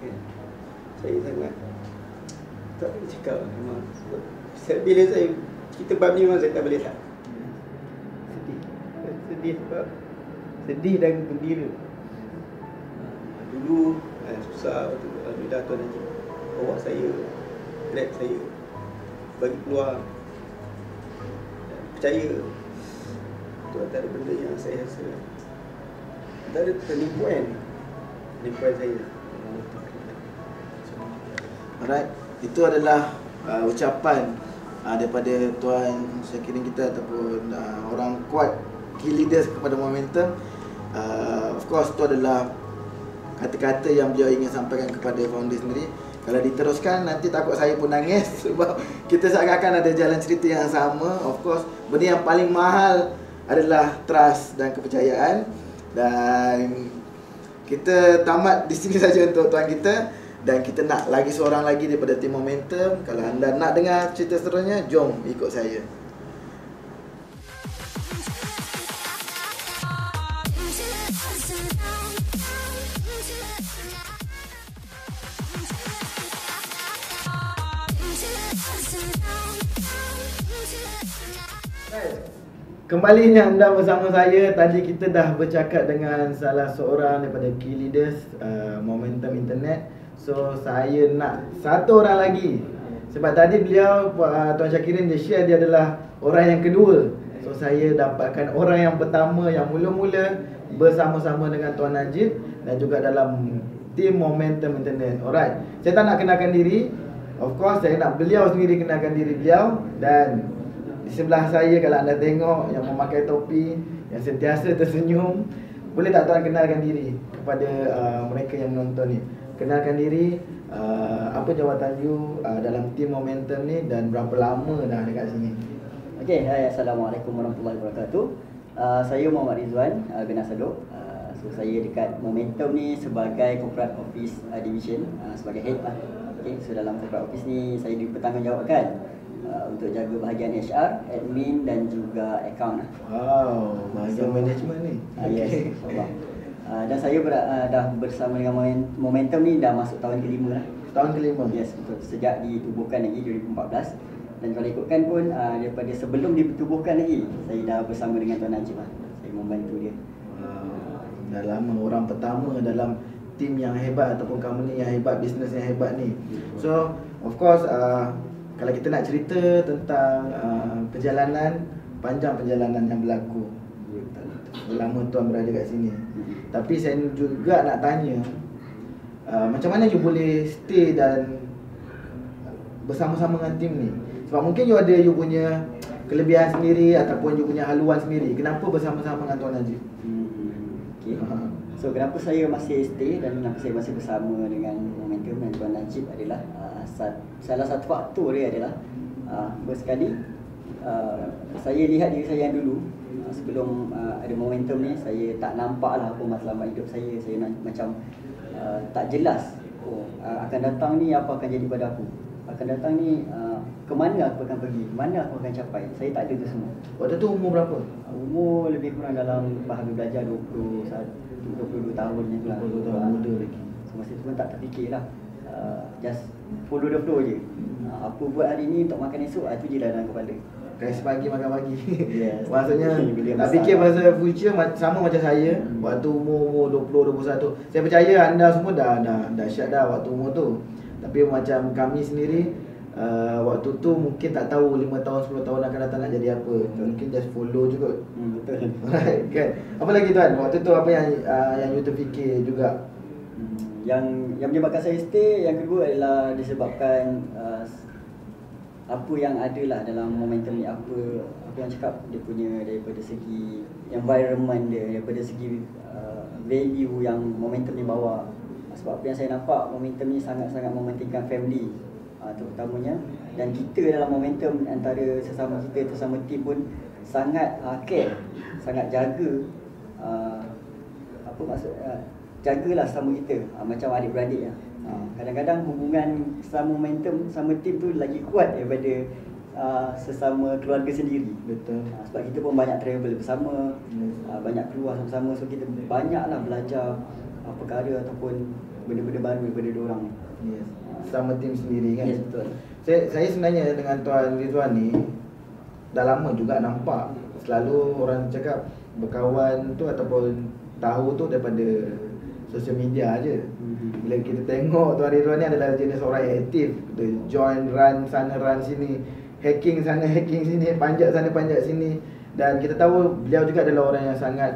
kan. Saya sangat tak boleh cakap memang. Bila saya kita bab ni memang saya tak boleh tak sedih sebab sedih dan gembira. Dulu susah waktu alhamdulillah Tuan Najib bawa saya, grab saya, bagi peluang dan percaya. Itu antara benda yang saya rasa antara turning point saya. Alright, itu adalah ucapan daripada Tuan Syakirin kita ataupun orang kuat key leaders kepada Momentum. Of course, itu adalah kata-kata yang beliau ingin sampaikan kepada founder sendiri. Kalau diteruskan nanti takut saya pun nangis sebab kita seakan-akan ada jalan cerita yang sama. Of course, benda yang paling mahal adalah trust dan kepercayaan. Dan kita tamat di sini saja untuk tuan kita, dan kita nak lagi seorang lagi daripada tim Momentum. Kalau anda nak dengar cerita seterusnya, jom ikut saya. Kembali anda bersama saya. Tadi kita dah bercakap dengan salah seorang daripada key leaders Momentum Internet. So saya nak satu orang lagi, sebab tadi beliau Tuan Syakirin dia share dia adalah orang yang kedua. So saya dapatkan orang yang pertama yang mula-mula bersama-sama dengan Tuan Najib dan juga dalam tim Momentum Internet. Alright, saya tak nak kenalkan diri. Of course saya nak beliau sendiri kenalkan diri beliau. Dan di sebelah saya kalau anda tengok yang memakai topi, yang sentiasa tersenyum. Boleh tak tuan kenalkan diri kepada mereka yang menonton ni? Kenalkan diri, apa jawatan you dalam tim Momentum ni dan berapa lama dah dekat sini? Okey, Assalamualaikum warahmatullahi wabarakatuh. Saya Muhammad Rizwan bin Asadok. So saya dekat Momentum ni sebagai Corporate Office Division, sebagai head lah. Okey, so dalam Corporate Office ni saya bertanggungjawabkan untuk jaga bahagian HR, admin dan juga account lah. Wow, bahagian manajemen ni. Yes, insyaAllah. Dan saya dah bersama dengan Momentum ni dah masuk tahun kelima lah. Tahun kelima? Yes, betul. Sejak ditubuhkan lagi 2014. Dan kalau ikutkan pun daripada sebelum ditubuhkan lagi, saya dah bersama dengan Tuan Najib lah. Saya membantu dia. Dah lama, orang pertama dalam tim yang hebat ataupun company yang hebat, bisnes yang hebat ni. So Of course kalau kita nak cerita tentang panjang perjalanan yang berlaku selama tuan berada kat sini. Tapi saya juga nak tanya, macam mana you boleh stay dan bersama-sama dengan tim ni? Sebab mungkin you ada you punya kelebihan sendiri ataupun you punya haluan sendiri. Kenapa bersama-sama dengan Tuan Najib? Okay. So kenapa saya masih stay dan kenapa saya masih bersama dengan Momentum dan Tuan Najib adalah salah satu faktor dia adalah first sekali saya lihat diri saya yang dulu sebelum ada Momentum ni, saya tak nampak lah apa matlamat hidup saya. Saya macam tak jelas akan datang ni apa akan jadi pada aku, akan datang ni ke mana aku akan pergi, mana aku akan capai. Saya tak ada tu semua. Waktu tu umur berapa? Umur lebih kurang dalam bahagian belajar 22 tahun macam tu lah. 22 tahun muda lagi. So masa tu pun tak terfikir lah, just follow the flow je. Apa buat hari ni untuk makan esok, itu je dah dalam kepala. Rice pagi makan pagi. Yes. Maksudnya tak fikir pasal future sama macam saya. Waktu umur 20, 21. Saya percaya anda semua dah syat dah waktu umur tu. Tapi macam kami sendiri waktu tu mungkin tak tahu 5 tahun 10 tahun akan datang nak jadi apa. Mungkin just follow je kot. Betul. Right, kan? Apa lagi tuan? Waktu tu apa yang you terfikir juga? Yang menyebabkan saya stay, yang kedua adalah disebabkan apa yang ada lah dalam Momentum ni, apa yang cakap dia punya daripada segi environment dia, daripada segi value yang Momentum ni bawa. Sebab apa yang saya nampak, Momentum ni sangat-sangat mementingkan family terutamanya, dan kita dalam Momentum antara sesama kita, sesama team pun sangat care, sangat jaga apa maksud jagalah sama kita, macam adik-beradik lah. Kadang-kadang hubungan sama Momentum, sama tim tu lagi kuat daripada sesama keluarga sendiri. Betul. Sebab kita pun banyak travel bersama, banyak keluar sama-sama. So kita banyaklah belajar perkara ataupun benda-benda baru daripada diorang. Yes. Sama tim sendiri kan. Yes, betul. Saya sebenarnya dengan Tuan Rizwan ni dah lama juga nampak. Selalu orang cakap berkawan tu ataupun tahu tu daripada sosial media aje. Bila kita tengok Tuan Rizwan ni adalah jenis orang yang aktif. Dia join, run sana, run sini, hacking sana, hacking sini, panjat sana, panjat sini. Dan kita tahu beliau juga adalah orang yang sangat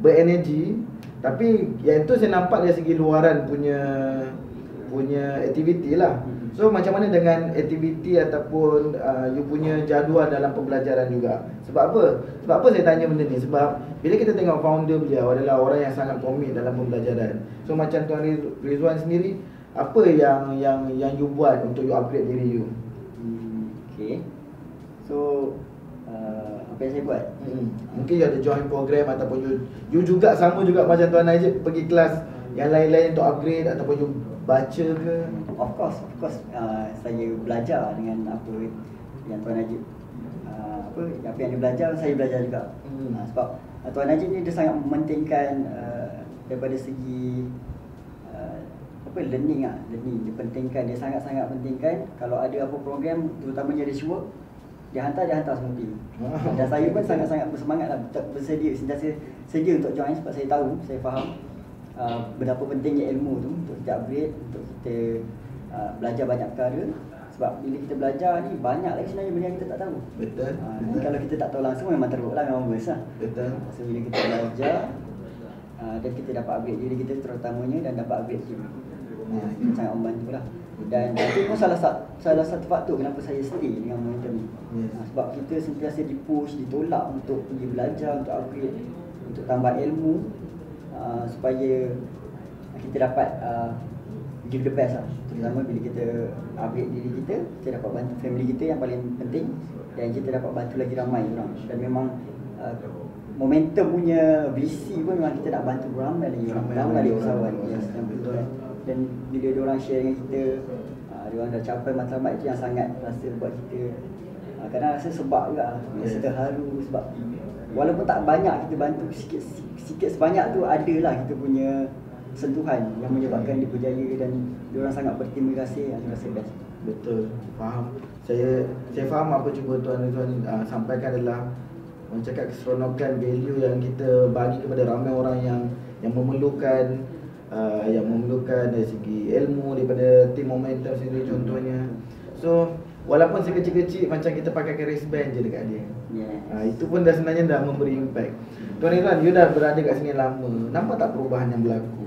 berenergi. Tapi yang tu saya nampak dari segi luaran punya aktiviti lah. So macam mana dengan aktiviti ataupun you punya jadual dalam pembelajaran juga? Sebab apa? Sebab apa saya tanya benda ni? Sebab bila kita tengok founder beliau adalah orang yang sangat komit dalam pembelajaran. So macam Tuan Rizwan sendiri, apa yang you buat untuk you upgrade diri you? Okay. So apa yang saya buat? Mungkin you ada join program ataupun you juga sama juga macam Tuan Najib pergi kelas yang lain-lain untuk upgrade ataupun you baca ke? Of course, saya belajar dengan apa yang Tuan Najib apa yang dia belajar, saya belajar juga. Sebab Tuan Najib ni dia sangat mementingkan daripada segi learning. Dia pentingkan, dia sangat-sangat pentingkan kalau ada apa program, terutamanya research work, dia hantar semua team. Dan saya pun sangat-sangat bersemangatlah, sentiasa sedia untuk join sebab saya tahu, saya faham berapa pentingnya ilmu tu untuk kita upgrade, untuk kita belajar banyak perkara. Sebab bila kita belajar ni, banyak lagi sebenarnya benda yang kita tak tahu. Betul. Kalau kita tak tahu langsung memang teruk lah, memang worse lah. Betul. So bila kita belajar dan kita dapat upgrade diri kita terutamanya dan dapat upgrade team, itu sangat membantu lah. Dan itu pun salah satu faktor kenapa saya stay dengan Momentum ni. Sebab kita sentiasa dipush, ditolak untuk pergi belajar, untuk upgrade, untuk tambah ilmu, supaya kita dapat give the best lah. Terutama bila kita upgrade diri kita dapat bantu family kita yang paling penting, dan kita dapat bantu lagi ramai orang. Dan memang Momentum punya visi pun memang kita nak bantu ramai lagi orang, ramai lagi usahawan. Betul. Dan bila diorang share dengan kita, diorang dah capai matlamat itu yang sangat rasa buat kita kadang rasa sebab juga, rasa terharu. Sebab walaupun tak banyak kita bantu, sikit sebanyak tu adalah kita punya sentuhan yang menyebabkan dia berjaya, dan diorang sangat berterima kasih, yang rasa best. Betul, faham. Saya faham apa cuba Tuan Rizwan sampaikan adalah mencakap keseronokan value yang kita bagi kepada ramai orang yang memerlukan yang memerlukan dari segi ilmu daripada tim momentum sendiri contohnya. So walaupun sekecil-kecil macam kita pakai wristband je dekat dia. Itu pun dah sebenarnya dah memberi impact. Tuan Rizwan, you dah berada kat sini lama. Nampak tak perubahan yang berlaku?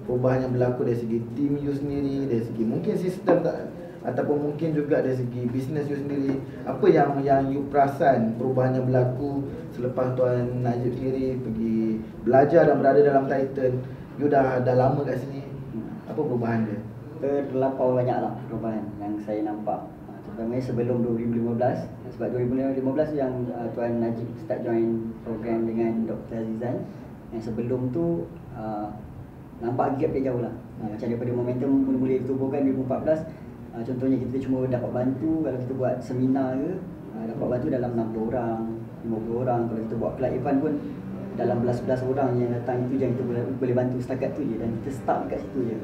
Perubahan yang berlaku dari segi tim you sendiri, dari segi mungkin sistem tak, ataupun mungkin juga dari segi bisnes you sendiri. Apa yang you perasan perubahan yang berlaku selepas Tuan Najib sendiri pergi belajar dan berada dalam Titan? You dah lama kat sini. Apa perubahan dia? Terlampau banyaklah perubahan yang saya nampak. Terutamanya sebelum 2015. Sebab 2015 yang Tuan Najib start join program dengan Dr. Azizan. Yang sebelum tu nampak gap dia jauh lah. Macam daripada momentum mula-mula ditubuhkan 2014, contohnya kita cuma dapat bantu kalau kita buat seminar ke, dapat bantu dalam 60 orang, 50 orang. Kalau kita buat club event pun dalam belas-belas orang yang datang itu je kita boleh bantu setakat tu je, dan kita start dekat situ je.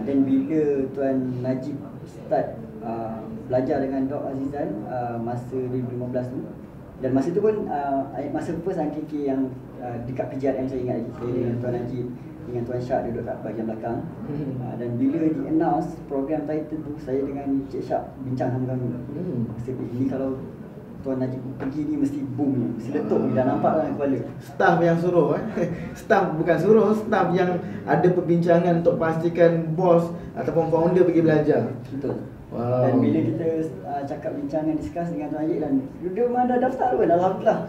Dan bila Tuan Najib start belajar dengan Dr. Azizan masa 2015 tu, dan masa tu pun masa first KK yang dekat PJRM saya ingat lagi, saya dengan Tuan Najib dengan Tuan Syah duduk kat bahagian belakang. Dan bila di-announce program Titan tu, saya dengan Cik Syah bincang sama kami. Masa ini kalau Tuan Najib pergi ni mesti boom ni, mesti letup ni, dah nampak dalam kepala. Staff yang suruh staff bukan suruh, staff yang ada perbincangan untuk pastikan bos ataupun founder pergi belajar. Betul. Wow. Dan bila kita cakap bincang dan discuss dengan Tuan Najib, dan dia memang dah daftar pun, alhamdulillah.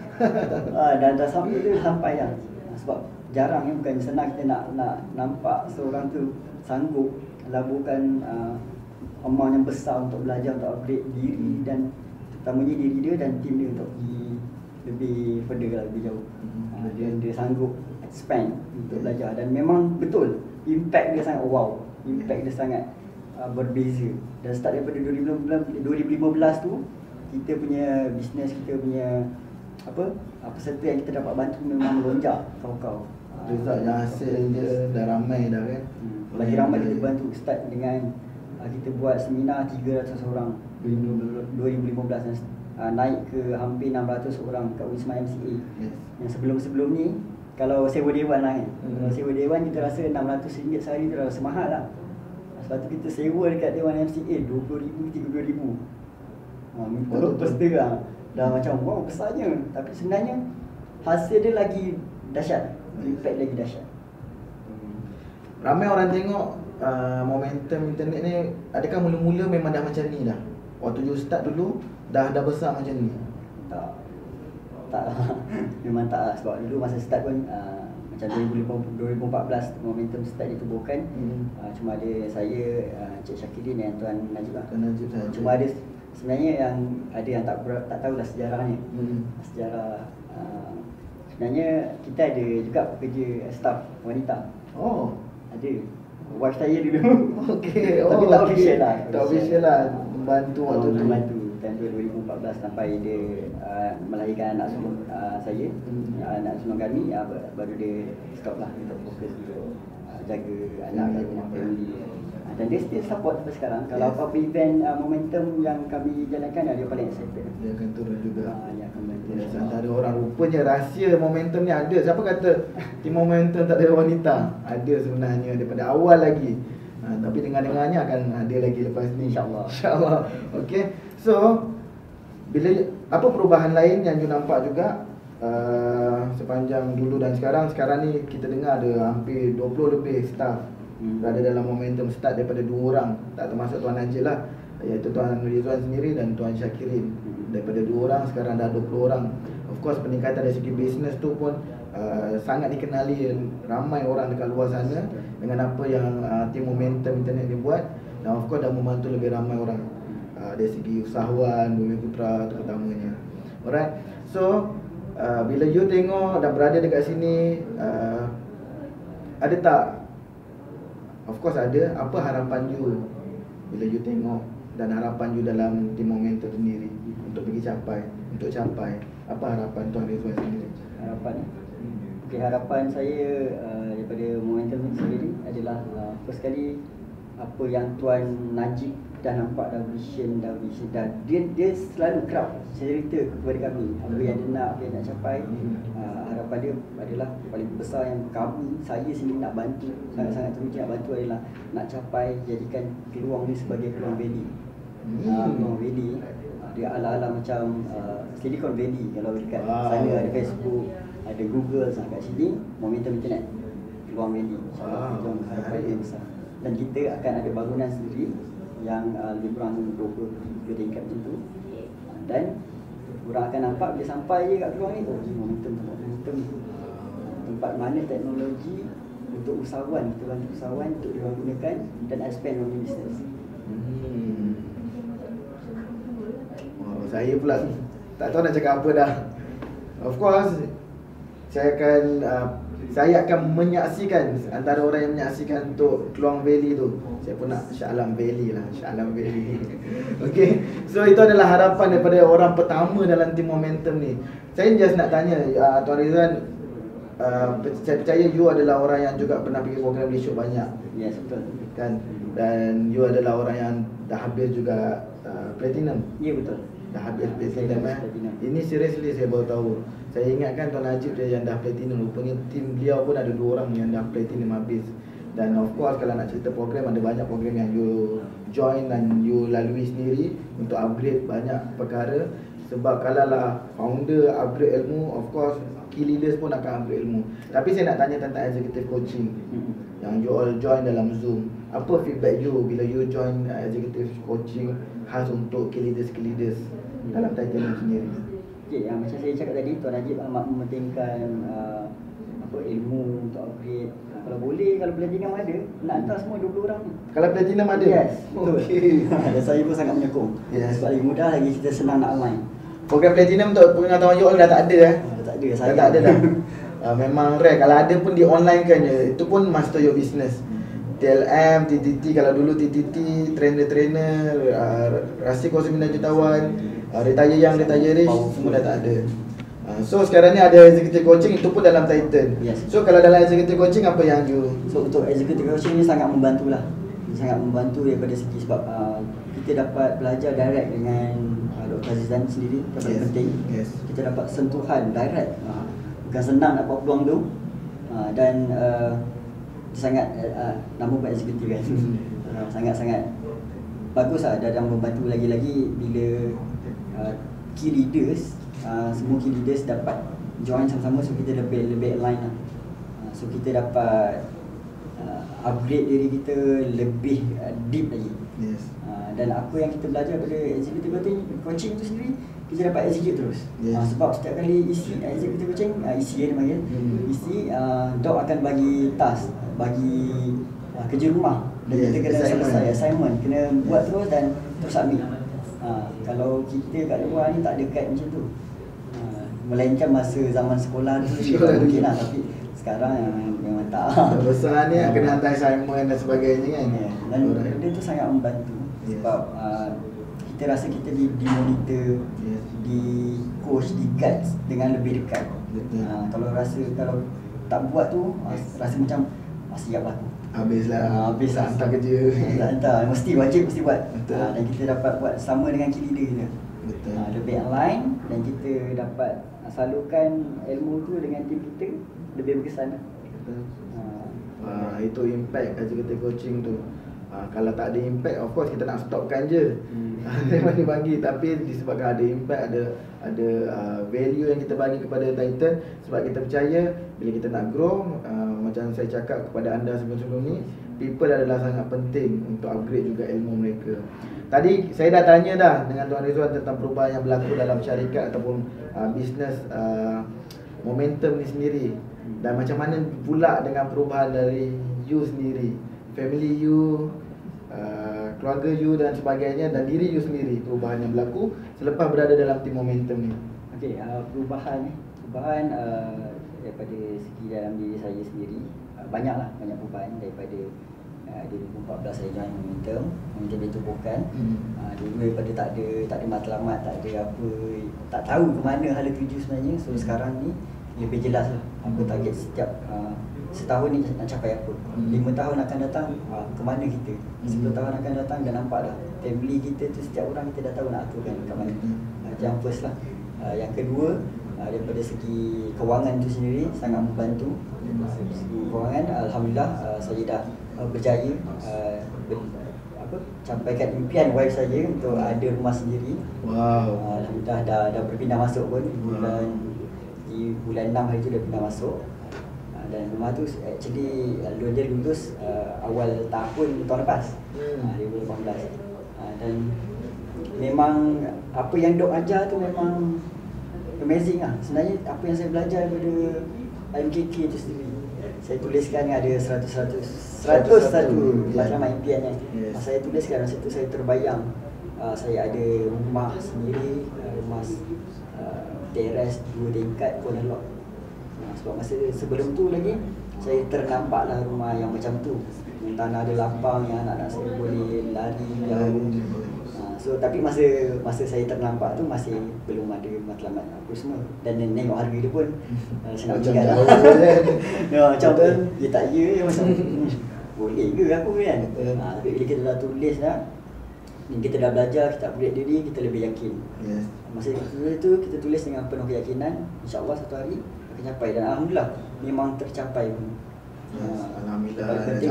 Dah sampai tu sampai lah. Sebab jarang ya, bukan senang kita nak nampak seorang tu sanggup laburkan amount yang besar untuk belajar, untuk upgrade diri, dan terutamanya diri dia dan tim dia untuk pergi lebih further lah, lebih jauh. Dia sanggup expand untuk belajar, dan memang betul impact dia sangat wow, impact dia sangat berbeza. Dan start daripada 2015 tu, kita punya bisnes, kita punya peserta yang kita dapat bantu memang melonjak kau. Result yang hasil dia dah ramai dah kan. Lagi ramai kita bantu. Start dengan kita buat seminar 300 orang 2015, dan naik ke hampir 600 orang kat Wisma MCA. Yang sebelum-sebelum ni kalau sewa dewan lah kan, kalau sewa dewan kita rasa RM600 sehari tu dah rasa mahal lah. Sebab tu kita sewa dekat Dewan MCA RM20,000, RM30,000. Perut peserta lah, dah macam wow besarnya. Tapi sebenarnya hasil dia lagi dahsyat, impact lagi dahsyat. Ramai orang tengok momentum internet ni, adakah mula-mula memang dah macam ni dah? Waktu you start dulu dah besar macam ni? Tak lah. Memang tak lah. Sebab dulu masa start pun macam 2014 momentum start ditubuhkan. Cuma ada saya, Cik Syakirin dan Tuan Najib lah. Tuan Najib sahaja. Cuma ada sebenarnya yang ada yang tak tahulah sejarahnya. Sejarah sebenarnya kita ada juga pekerja staff wanita. Oh, ada. Wife saya dulu. Okey. Tapi tak official lah. Tak official lah. Membantu waktu tu. Membantu tahun 2014 sampai dia melahirkan anak sulung saya, anak sulung kami, baru dia stop lah untuk fokus jaga anak dan family. Dan dia still support sampai sekarang. Kalau apa-apa event momentum yang kami jalankan, dia paling excited. Dia akan turun juga. Dia akan bantu. Antara orang rupanya rahsia momentum ni ada. Siapa kata tim momentum tak ada wanita? Ada sebenarnya daripada awal lagi. Tapi dengar-dengarnya akan ada lagi lepas ni, InsyaAllah. InsyaAllah. Okay. So bila apa perubahan lain yang you nampak juga sepanjang dulu dan sekarang? Sekarang ni kita dengar ada hampir 20 lebih staff berada dalam momentum, start daripada 2 orang, tak termasuk Tuan Najib lah, iaitu Tuan Rizwan sendiri dan Tuan Syakirin. Daripada 2 orang sekarang dah 20 orang. Of course peningkatan dari segi bisnes tu pun sangat dikenali ramai orang dekat luar sana dengan apa yang tim momentum internet ni buat, dan of course dah membantu lebih ramai orang dari segi usahawan Bumiputra terutamanya. Alright. So bila you tengok dah berada dekat sini, ada tak, of course ada, apa harapan you bila you tengok, dan harapan you dalam tim momentum sendiri untuk pergi capai, apa harapan Tuan Rizwan sendiri? Harapan harapan saya daripada momentum sendiri adalah first kali apa yang Tuan Najib dah nampak, dah vision dan dia selalu crowd cerita kepada kami apa yang dia nak capai. Harapan harapan dia adalah paling besar yang saya sendiri nak bantu, sangat-sangat teruja nak bantu adalah nak capai jadikan peluang ni sebagai peluang Valley. Peluang Valley dia ala-ala macam Silicon Valley. Kalau dekat sana ada Facebook, ada Google, kat sini momentum internet, peluang Valley. InsyaAllah harapan dia besar. Dan kita akan ada bangunan sendiri yang lebih kurang 20 tingkat macam tu. Dan orang akan nampak bila sampai je kat peluang ni, oh ni momentum tempat mana teknologi untuk usahawan, kita bantu usahawan untuk diorang gunakan dan expand orang business. Saya pula tak tahu nak cakap apa dah. Of course saya akan menyaksikan, antara orang yang menyaksikan untuk Keluang Valley tu. Saya pun nak Shah Alam Valley lah, Shah Alam Valley. Okay, so itu adalah harapan daripada orang pertama dalam tim momentum ni. Saya just nak tanya Tuan Rizwan, saya percaya you adalah orang yang juga pernah pergi program leadership banyak. Yes, betul Kan? Dan you adalah orang yang dah habis juga platinum. Ya, betul. Dah habis platinum Ini seriously saya baru tahu. Saya ingatkan Tuan Najib dia yang dah platinum. Rupanya tim beliau pun ada 2 orang yang dah platinum habis. Dan of course kalau nak cerita program, ada banyak program yang you join dan you lalui sendiri untuk upgrade banyak perkara. Sebab kalau lah founder upgrade ilmu, of course key leaders pun akan upgrade ilmu. Tapi saya nak tanya tentang executive coaching yang you all join dalam Zoom. Apa feedback you bila you join executive coaching khas untuk key leaders dalam Titan sendiri? Okay, macam saya cakap tadi, Tuan Najib amat mementingkan ilmu untuk upgrade. Kalau boleh, kalau platinum ada, nak hantar semua 20 orang ni. Kalau platinum ada? Yes, betul. Okay. Dan saya pun sangat menyokong. Yes. Sebab lagi mudah lagi, kita senang nak online. Program platinum untuk pengetahuan you all dah tak ada Dah tak ada, Dah tak ada dah. Memang rare. Kalau ada pun di online kan je. Itu pun master your business. TLM, TTT, kalau dulu TTT, trainer, rasa 9 jutawan, retirees, semua dah tak ada. So sekarang ni ada executive coaching, itu pun dalam Titan. Yes. So kalau dalam executive coaching apa yang you? So untuk executive coaching ni sangat membantu lah. Sangat membantu daripada segi sebab kita dapat belajar direct dengan Dr. Azizan sendiri. Yang paling penting, kita dapat sentuhan direct. Bukan senang dapat peluang tu. Dan sangat nama pun executive kan. Sangat-sangat bagus lah, dan membantu lagi-lagi bila key leaders, semua key leaders dapat join sama-sama. So kita lebih align lah. So kita dapat upgrade diri kita lebih deep lagi. Yes. Dan apa yang kita belajar pada executive coaching tu sendiri, kita dapat execute terus. Yes. Sebab setiap kali isi executive coaching, isi dia panggil, isi Doc akan bagi task, bagi kerja rumah. Dan kita kena selesai assignment, kena buat terus dan terus submit. Kalau kita kat luar ni tak ada guide macam tu. Melainkan masa zaman sekolah tu mungkin lah, tapi sekarang memang tak. Besar ni kena hantar assignment dan sebagainya kan. Dan benda tu sangat membantu. Sebab kita rasa kita dimonitor, di coach, di guide dengan lebih dekat. Kalau tak buat tu, rasa macam siap lah. Habislah hantar kerja. Hantar, mesti wajib mesti buat. Dan kita dapat buat sama dengan key leader kita. Lebih align dan kita dapat salurkan ilmu tu dengan tim kita lebih berkesan lah. Itu impact executive coaching tu. Kalau tak ada impact, of course kita nak stopkan je. Dia bagi, tapi disebabkan ada impact, ada value yang kita bagi kepada Titan. Sebab kita percaya bila kita nak grow, macam saya cakap kepada anda sebelum-sebelum ni, people adalah sangat penting untuk upgrade juga ilmu mereka. Tadi saya dah tanya dah dengan Tuan Rizwan tentang perubahan yang berlaku dalam syarikat ataupun bisnes momentum ni sendiri. Dan macam mana pula dengan perubahan dari you sendiri, family you, keluarga you dan sebagainya, dan diri you sendiri, perubahan yang berlaku selepas berada dalam tim momentum ni. Okey, perubahan daripada segi dalam diri saya sendiri, banyak perubahan daripada 2014 saya join momentum ditubuhkan. Dulu daripada tak ada matlamat, tak ada apa, tak tahu ke mana hala tuju sebenarnya. So sekarang ni lebih jelas lah apa target setiap setahun ni nak capai apa. 5 tahun akan datang ke mana kita, 10 tahun akan datang dah nampak dah family kita tu, setiap orang kita dah tahu nak aturkan ke mana. Yang first lah. Yang kedua, daripada segi kewangan tu sendiri sangat membantu. Dari segi kewangan, alhamdulillah saya dah berjaya campaikan impian wife saya untuk ada rumah sendiri. Wow. Alhamdulillah dah berpindah masuk pun di bulan 6 hari tu dah pindah masuk. Dan rumah tu actually dia lulus awal tahun lepas 2018. Dan memang apa yang Dok ajar tu memang amazing lah. Sebenarnya apa yang saya belajar daripada MKK tu sendiri, saya tuliskan ada 101 matlamat impiannya. Saya tuliskan masa tu, saya terbayang saya ada rumah sendiri, rumah teres 2 tingkat pun elok. Sebab masa sebelum tu lagi saya ternampaklah rumah yang macam tu, yang tanah ada lapang, yang anak-anak saya boleh lari jauh. So tapi masa saya ternampak tu masih belum ada matlamat apa semua. Dan tengok harga dia pun saya nak tinggal lah. Macam ya tak ya macam boleh ke aku kan. Tapi bila kita dah tulis dah, kita dah belajar, kita upgrade diri, kita lebih yakin. Masa itu kita tulis dengan penuh keyakinan, insya-Allah satu hari akan capai. Dan alhamdulillah memang tercapai pun. Alhamdulillah penting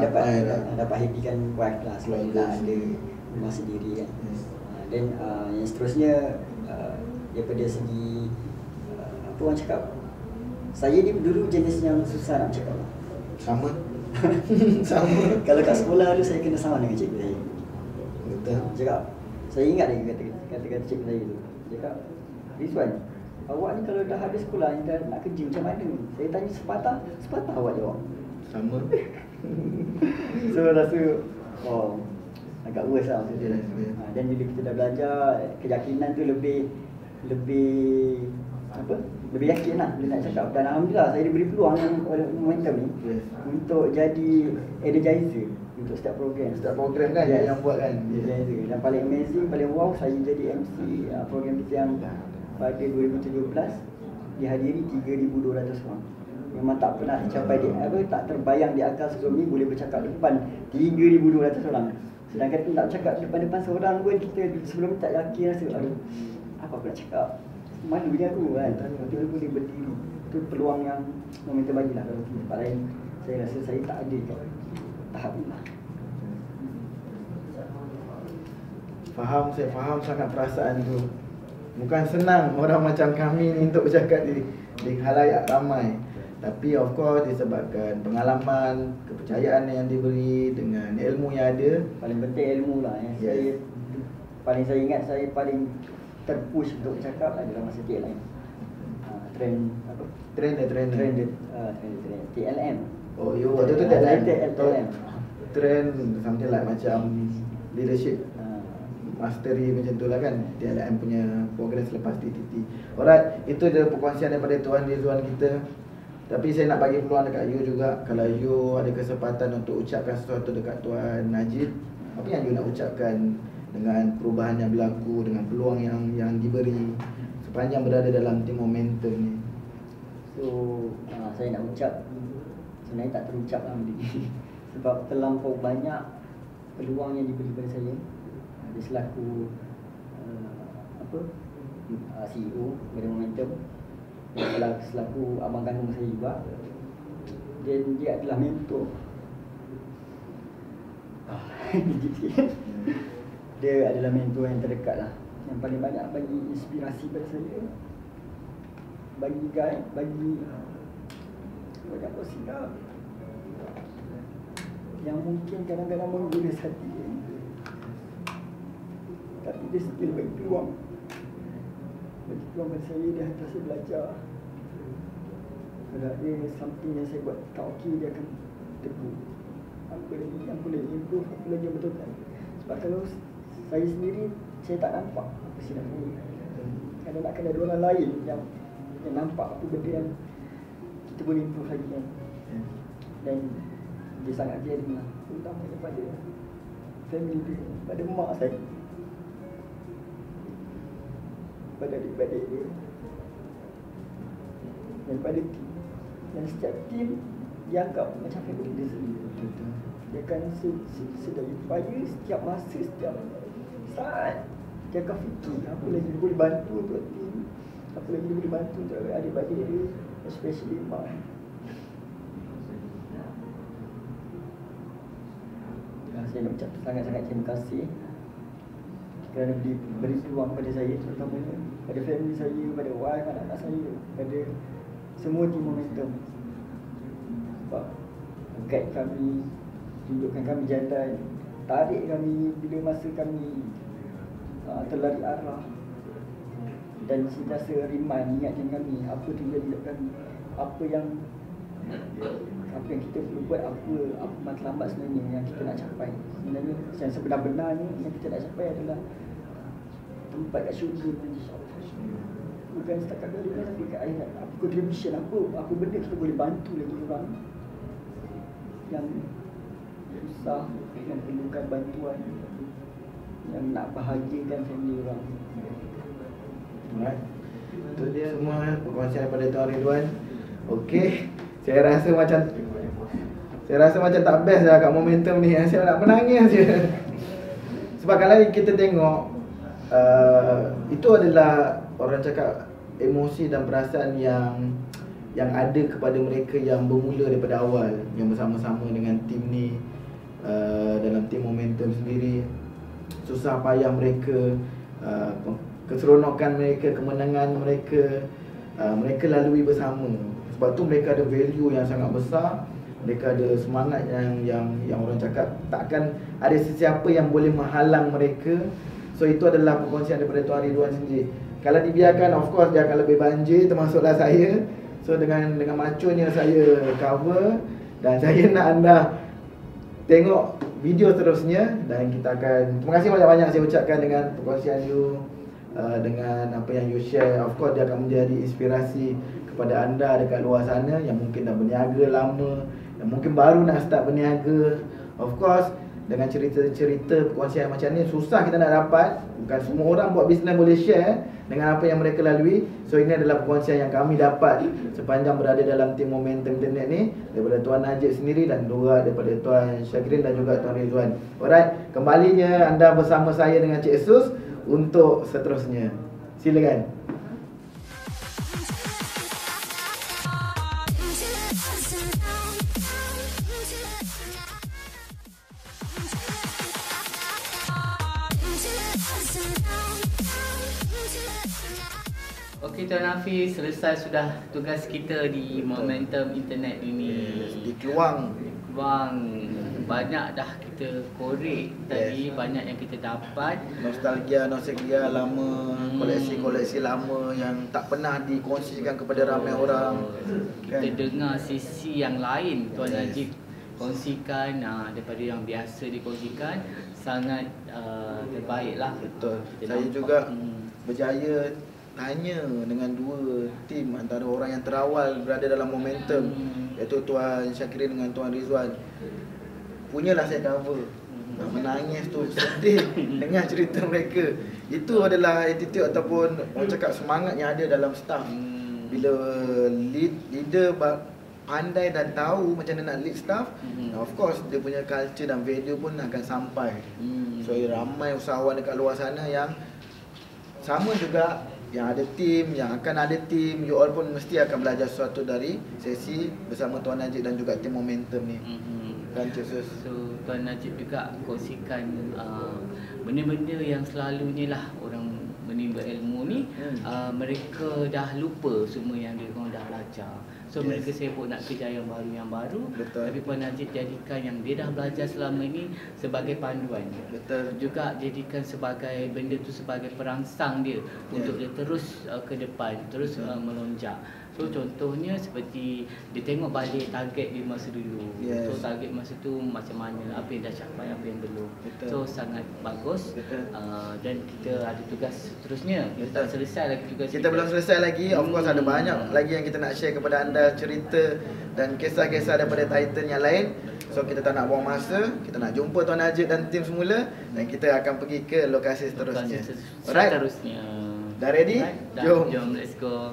dapat happykan wife lah sebab dah ada rumah sendiri kan. Dan yang seterusnya daripada segi apa orang cakap, saya ni dulu jenis yang susah nak cakap. Sama. Kalau kat sekolah tu saya kena sama dengan cikgu saya. Betul. Cakap, saya ingat lagi kata-kata cikgu saya tu. Cakap, Rizwan, awak ni kalau dah habis sekolah ni dah nak kerja macam mana? Saya tanya sepatah awak jawab. Sama. So rasa agak worse lah maksudnya. Dan bila kita dah belajar, keyakinan tu lebih yakin lah bila nak cakap. Dan alhamdulillah saya diberi peluang oleh momentum ni untuk jadi energizer untuk setiap program kan yang buat kan. Dan paling amazing, paling wow, saya jadi MC program kita yang pada 2017 dihadiri 3,200 orang. Memang tak pernah tercapai tak terbayang di akal sebelum ni boleh bercakap di depan 3,200 orang. Sedangkan kita nak cakap depan-depan seorang pun kita sebelum ni tak yakin, rasa aduh apa aku nak cakap, malu je aku kan. Betul boleh berdiri, itu peluang yang momentum bagilah. Kalau tempat lain saya rasa saya tak ada kat tahap ni lah. Saya faham sangat perasaan tu. Bukan senang orang macam kami ni untuk bercakap di khalayak ramai. Tapi of course disebabkan pengalaman, kepercayaan yang diberi dengan ilmu yang ada. Paling penting ilmu lah yang saya ingat saya paling terpush untuk bercakap adalah masa TLM. Trend TLM. Oh yo, waktu tu TLM. Trend something like macam leadership mastery macam tu lah kan, TLM punya program selepas TTT. Alright, itu adalah perkongsian daripada Tuan Rizwan kita. Tapi saya nak bagi peluang dekat you juga. Kalau you ada kesempatan untuk ucapkan sesuatu dekat Tuan Najib, apa yang you nak ucapkan dengan perubahan yang berlaku, dengan peluang yang diberi sepanjang berada dalam tim momentum ni? So saya nak ucap, sebenarnya tak terucap lah benda ni. Sebab terlampau banyak peluang yang diberi kepada saya. Dia selaku CEO pada momentum, selaku abang kandung saya juga. Dan dia adalah mentor. Dia adalah mentor yang terdekat lah, yang paling banyak bagi inspirasi pada saya, bagi guide, bagi apa silap yang mungkin kadang-kadang menggores hati dia, tapi dia still bagi peluang pada saya. Dia hantar saya belajar. Kalau ada something yang saya buat tak okey, dia akan tegur apa lagi yang boleh improve, apa lagi yang betul kan. Sebab kalau saya sendiri, saya tak nampak apa silap saya. Kadang nak kena ada orang lain yang nampak apa benda yang kita boleh improve lagi kan. Dan dia sangat caring lah, terutama kepada family dia, pada mak saya, pada adik-adik dia, dan pada tim. Dan setiap tim dia anggap macam family dia sendiri. Dia akan sedaya upaya setiap masa, setiap saat dia akan fikir apa lagi boleh bantu untuk tim, Apa lagi dia boleh bantu untuk adik-adik dia, especially mak. Saya nak ucap sangat-sangat terima kasih kerana beri peluang pada saya, terutamanya pada family saya, pada wife, anak-anak saya, pada semua tim Momentum. Sebab guide kami, tunjukkan kami jalan, tarik kami bila masa kami terlari arah, dan sentiasa remind, ingatkan kami apa tujuan hidup kami, apa yang kita perlu buat, apa matlamat sebenarnya yang kita nak capai. Sebenarnya yang sebenar-benarnya yang kita nak capai adalah tempat kat syurga nanti, insya-Allah. Bukan setakat dari tapi kat akhirat. Apa contribution, apa benda kita boleh bantu lagi orang yang susah, yang perlukan bantuan, yang nak bahagiakan family orang. Alright. Itu dia semua perkongsian daripada Tuan Ridwan. Okey. Saya rasa macam tak best lah kat Momentum ni. Saya nak menangis je. Sebab kalau kita tengok itu adalah orang cakap emosi dan perasaan yang ada kepada mereka yang bermula daripada awal, yang bersama-sama dengan tim ni, dalam tim Momentum sendiri. Susah payah mereka, keseronokan mereka, kemenangan mereka, mereka lalui bersama. Sebab tu mereka ada value yang sangat besar. Mereka ada semangat yang orang cakap takkan ada sesiapa yang boleh menghalang mereka. So itu adalah perkongsian daripada Tuan Ridwan sendiri. Kalau dibiarkan, of course dia akan lebih banjir, termasuklah saya. So dengan maconya saya cover, dan saya nak anda tengok video seterusnya. Dan kita akan, terima kasih banyak-banyak saya ucapkan dengan perkongsian you, dengan apa yang you share. Of course dia akan menjadi inspirasi kepada anda dekat luar sana yang mungkin dah berniaga lama, yang mungkin baru nak start berniaga. Of course dengan cerita-cerita perkongsian macam ni susah kita nak dapat. Bukan semua orang buat bisnes boleh share dengan apa yang mereka lalui. So ini adalah perkongsian yang kami dapat sepanjang berada dalam tim Momentum Internet ni, daripada Tuan Najib sendiri dan juga daripada Tuan Syakirin dan juga Tuan Ridwan. Alright, kembalinya anda bersama saya dengan Cik Sus untuk seterusnya. Silakan. Okey Tuan Hafiz, selesai sudah tugas kita di Momentum Internet ini. Di Keluang. Banyak dah kita korek tadi, banyak yang kita dapat. Nostalgia lama, koleksi-koleksi lama yang tak pernah dikongsikan kepada ramai orang. Kita dengar sisi yang lain Tuan Najib kongsikan, daripada yang biasa dikongsikan. Sangat terbaiklah. Betul. Kita Saya nampak, juga berjaya tanya dengan dua tim antara orang yang terawal berada dalam Momentum, iaitu Tuan Syakirin dengan Tuan Ridwan. Punyalah saya cover. Menangis tu, sedih dengan cerita mereka. Itu adalah attitude ataupun orang cakap semangat yang ada dalam staff. Bila leader pandai dan tahu macam mana nak lead staff, of course dia punya culture dan value pun akan sampai. So ramai usahawan dekat luar sana yang sama juga, yang ada tim, yang akan ada tim. You all pun mesti akan belajar sesuatu dari sesi bersama Tuan Najib dan juga tim Momentum ni. Kan Cik Sus? So Tuan Najib juga kongsikan benda-benda yang selalunya lah orang menimba ilmu ni, mereka dah lupa semua yang dia orang dah belajar. So mereka sibuk nak kerja yang baru. Betul. Tapi Puan Najib jadikan yang dia dah belajar selama ini sebagai panduan. Betul. Juga jadikan sebagai benda tu sebagai perangsang dia untuk dia terus ke depan, terus melonjak. So contohnya seperti dia tengok balik target di masa dulu. So target masa tu macam mana, apa yang dah capai, apa yang belum. Betul. So sangat bagus. Dan kita ada tugas seterusnya. Kita tak selesai lagi tugas Kita belum selesai lagi. Of course ada banyak lagi yang kita nak share kepada anda, cerita dan kisah-kisah daripada Titan yang lain. So kita tak nak buang masa, kita nak jumpa Tuan Najib dan tim semula, dan kita akan pergi ke lokasi seterusnya. Seterusnya. Dah ready? Jom let's go.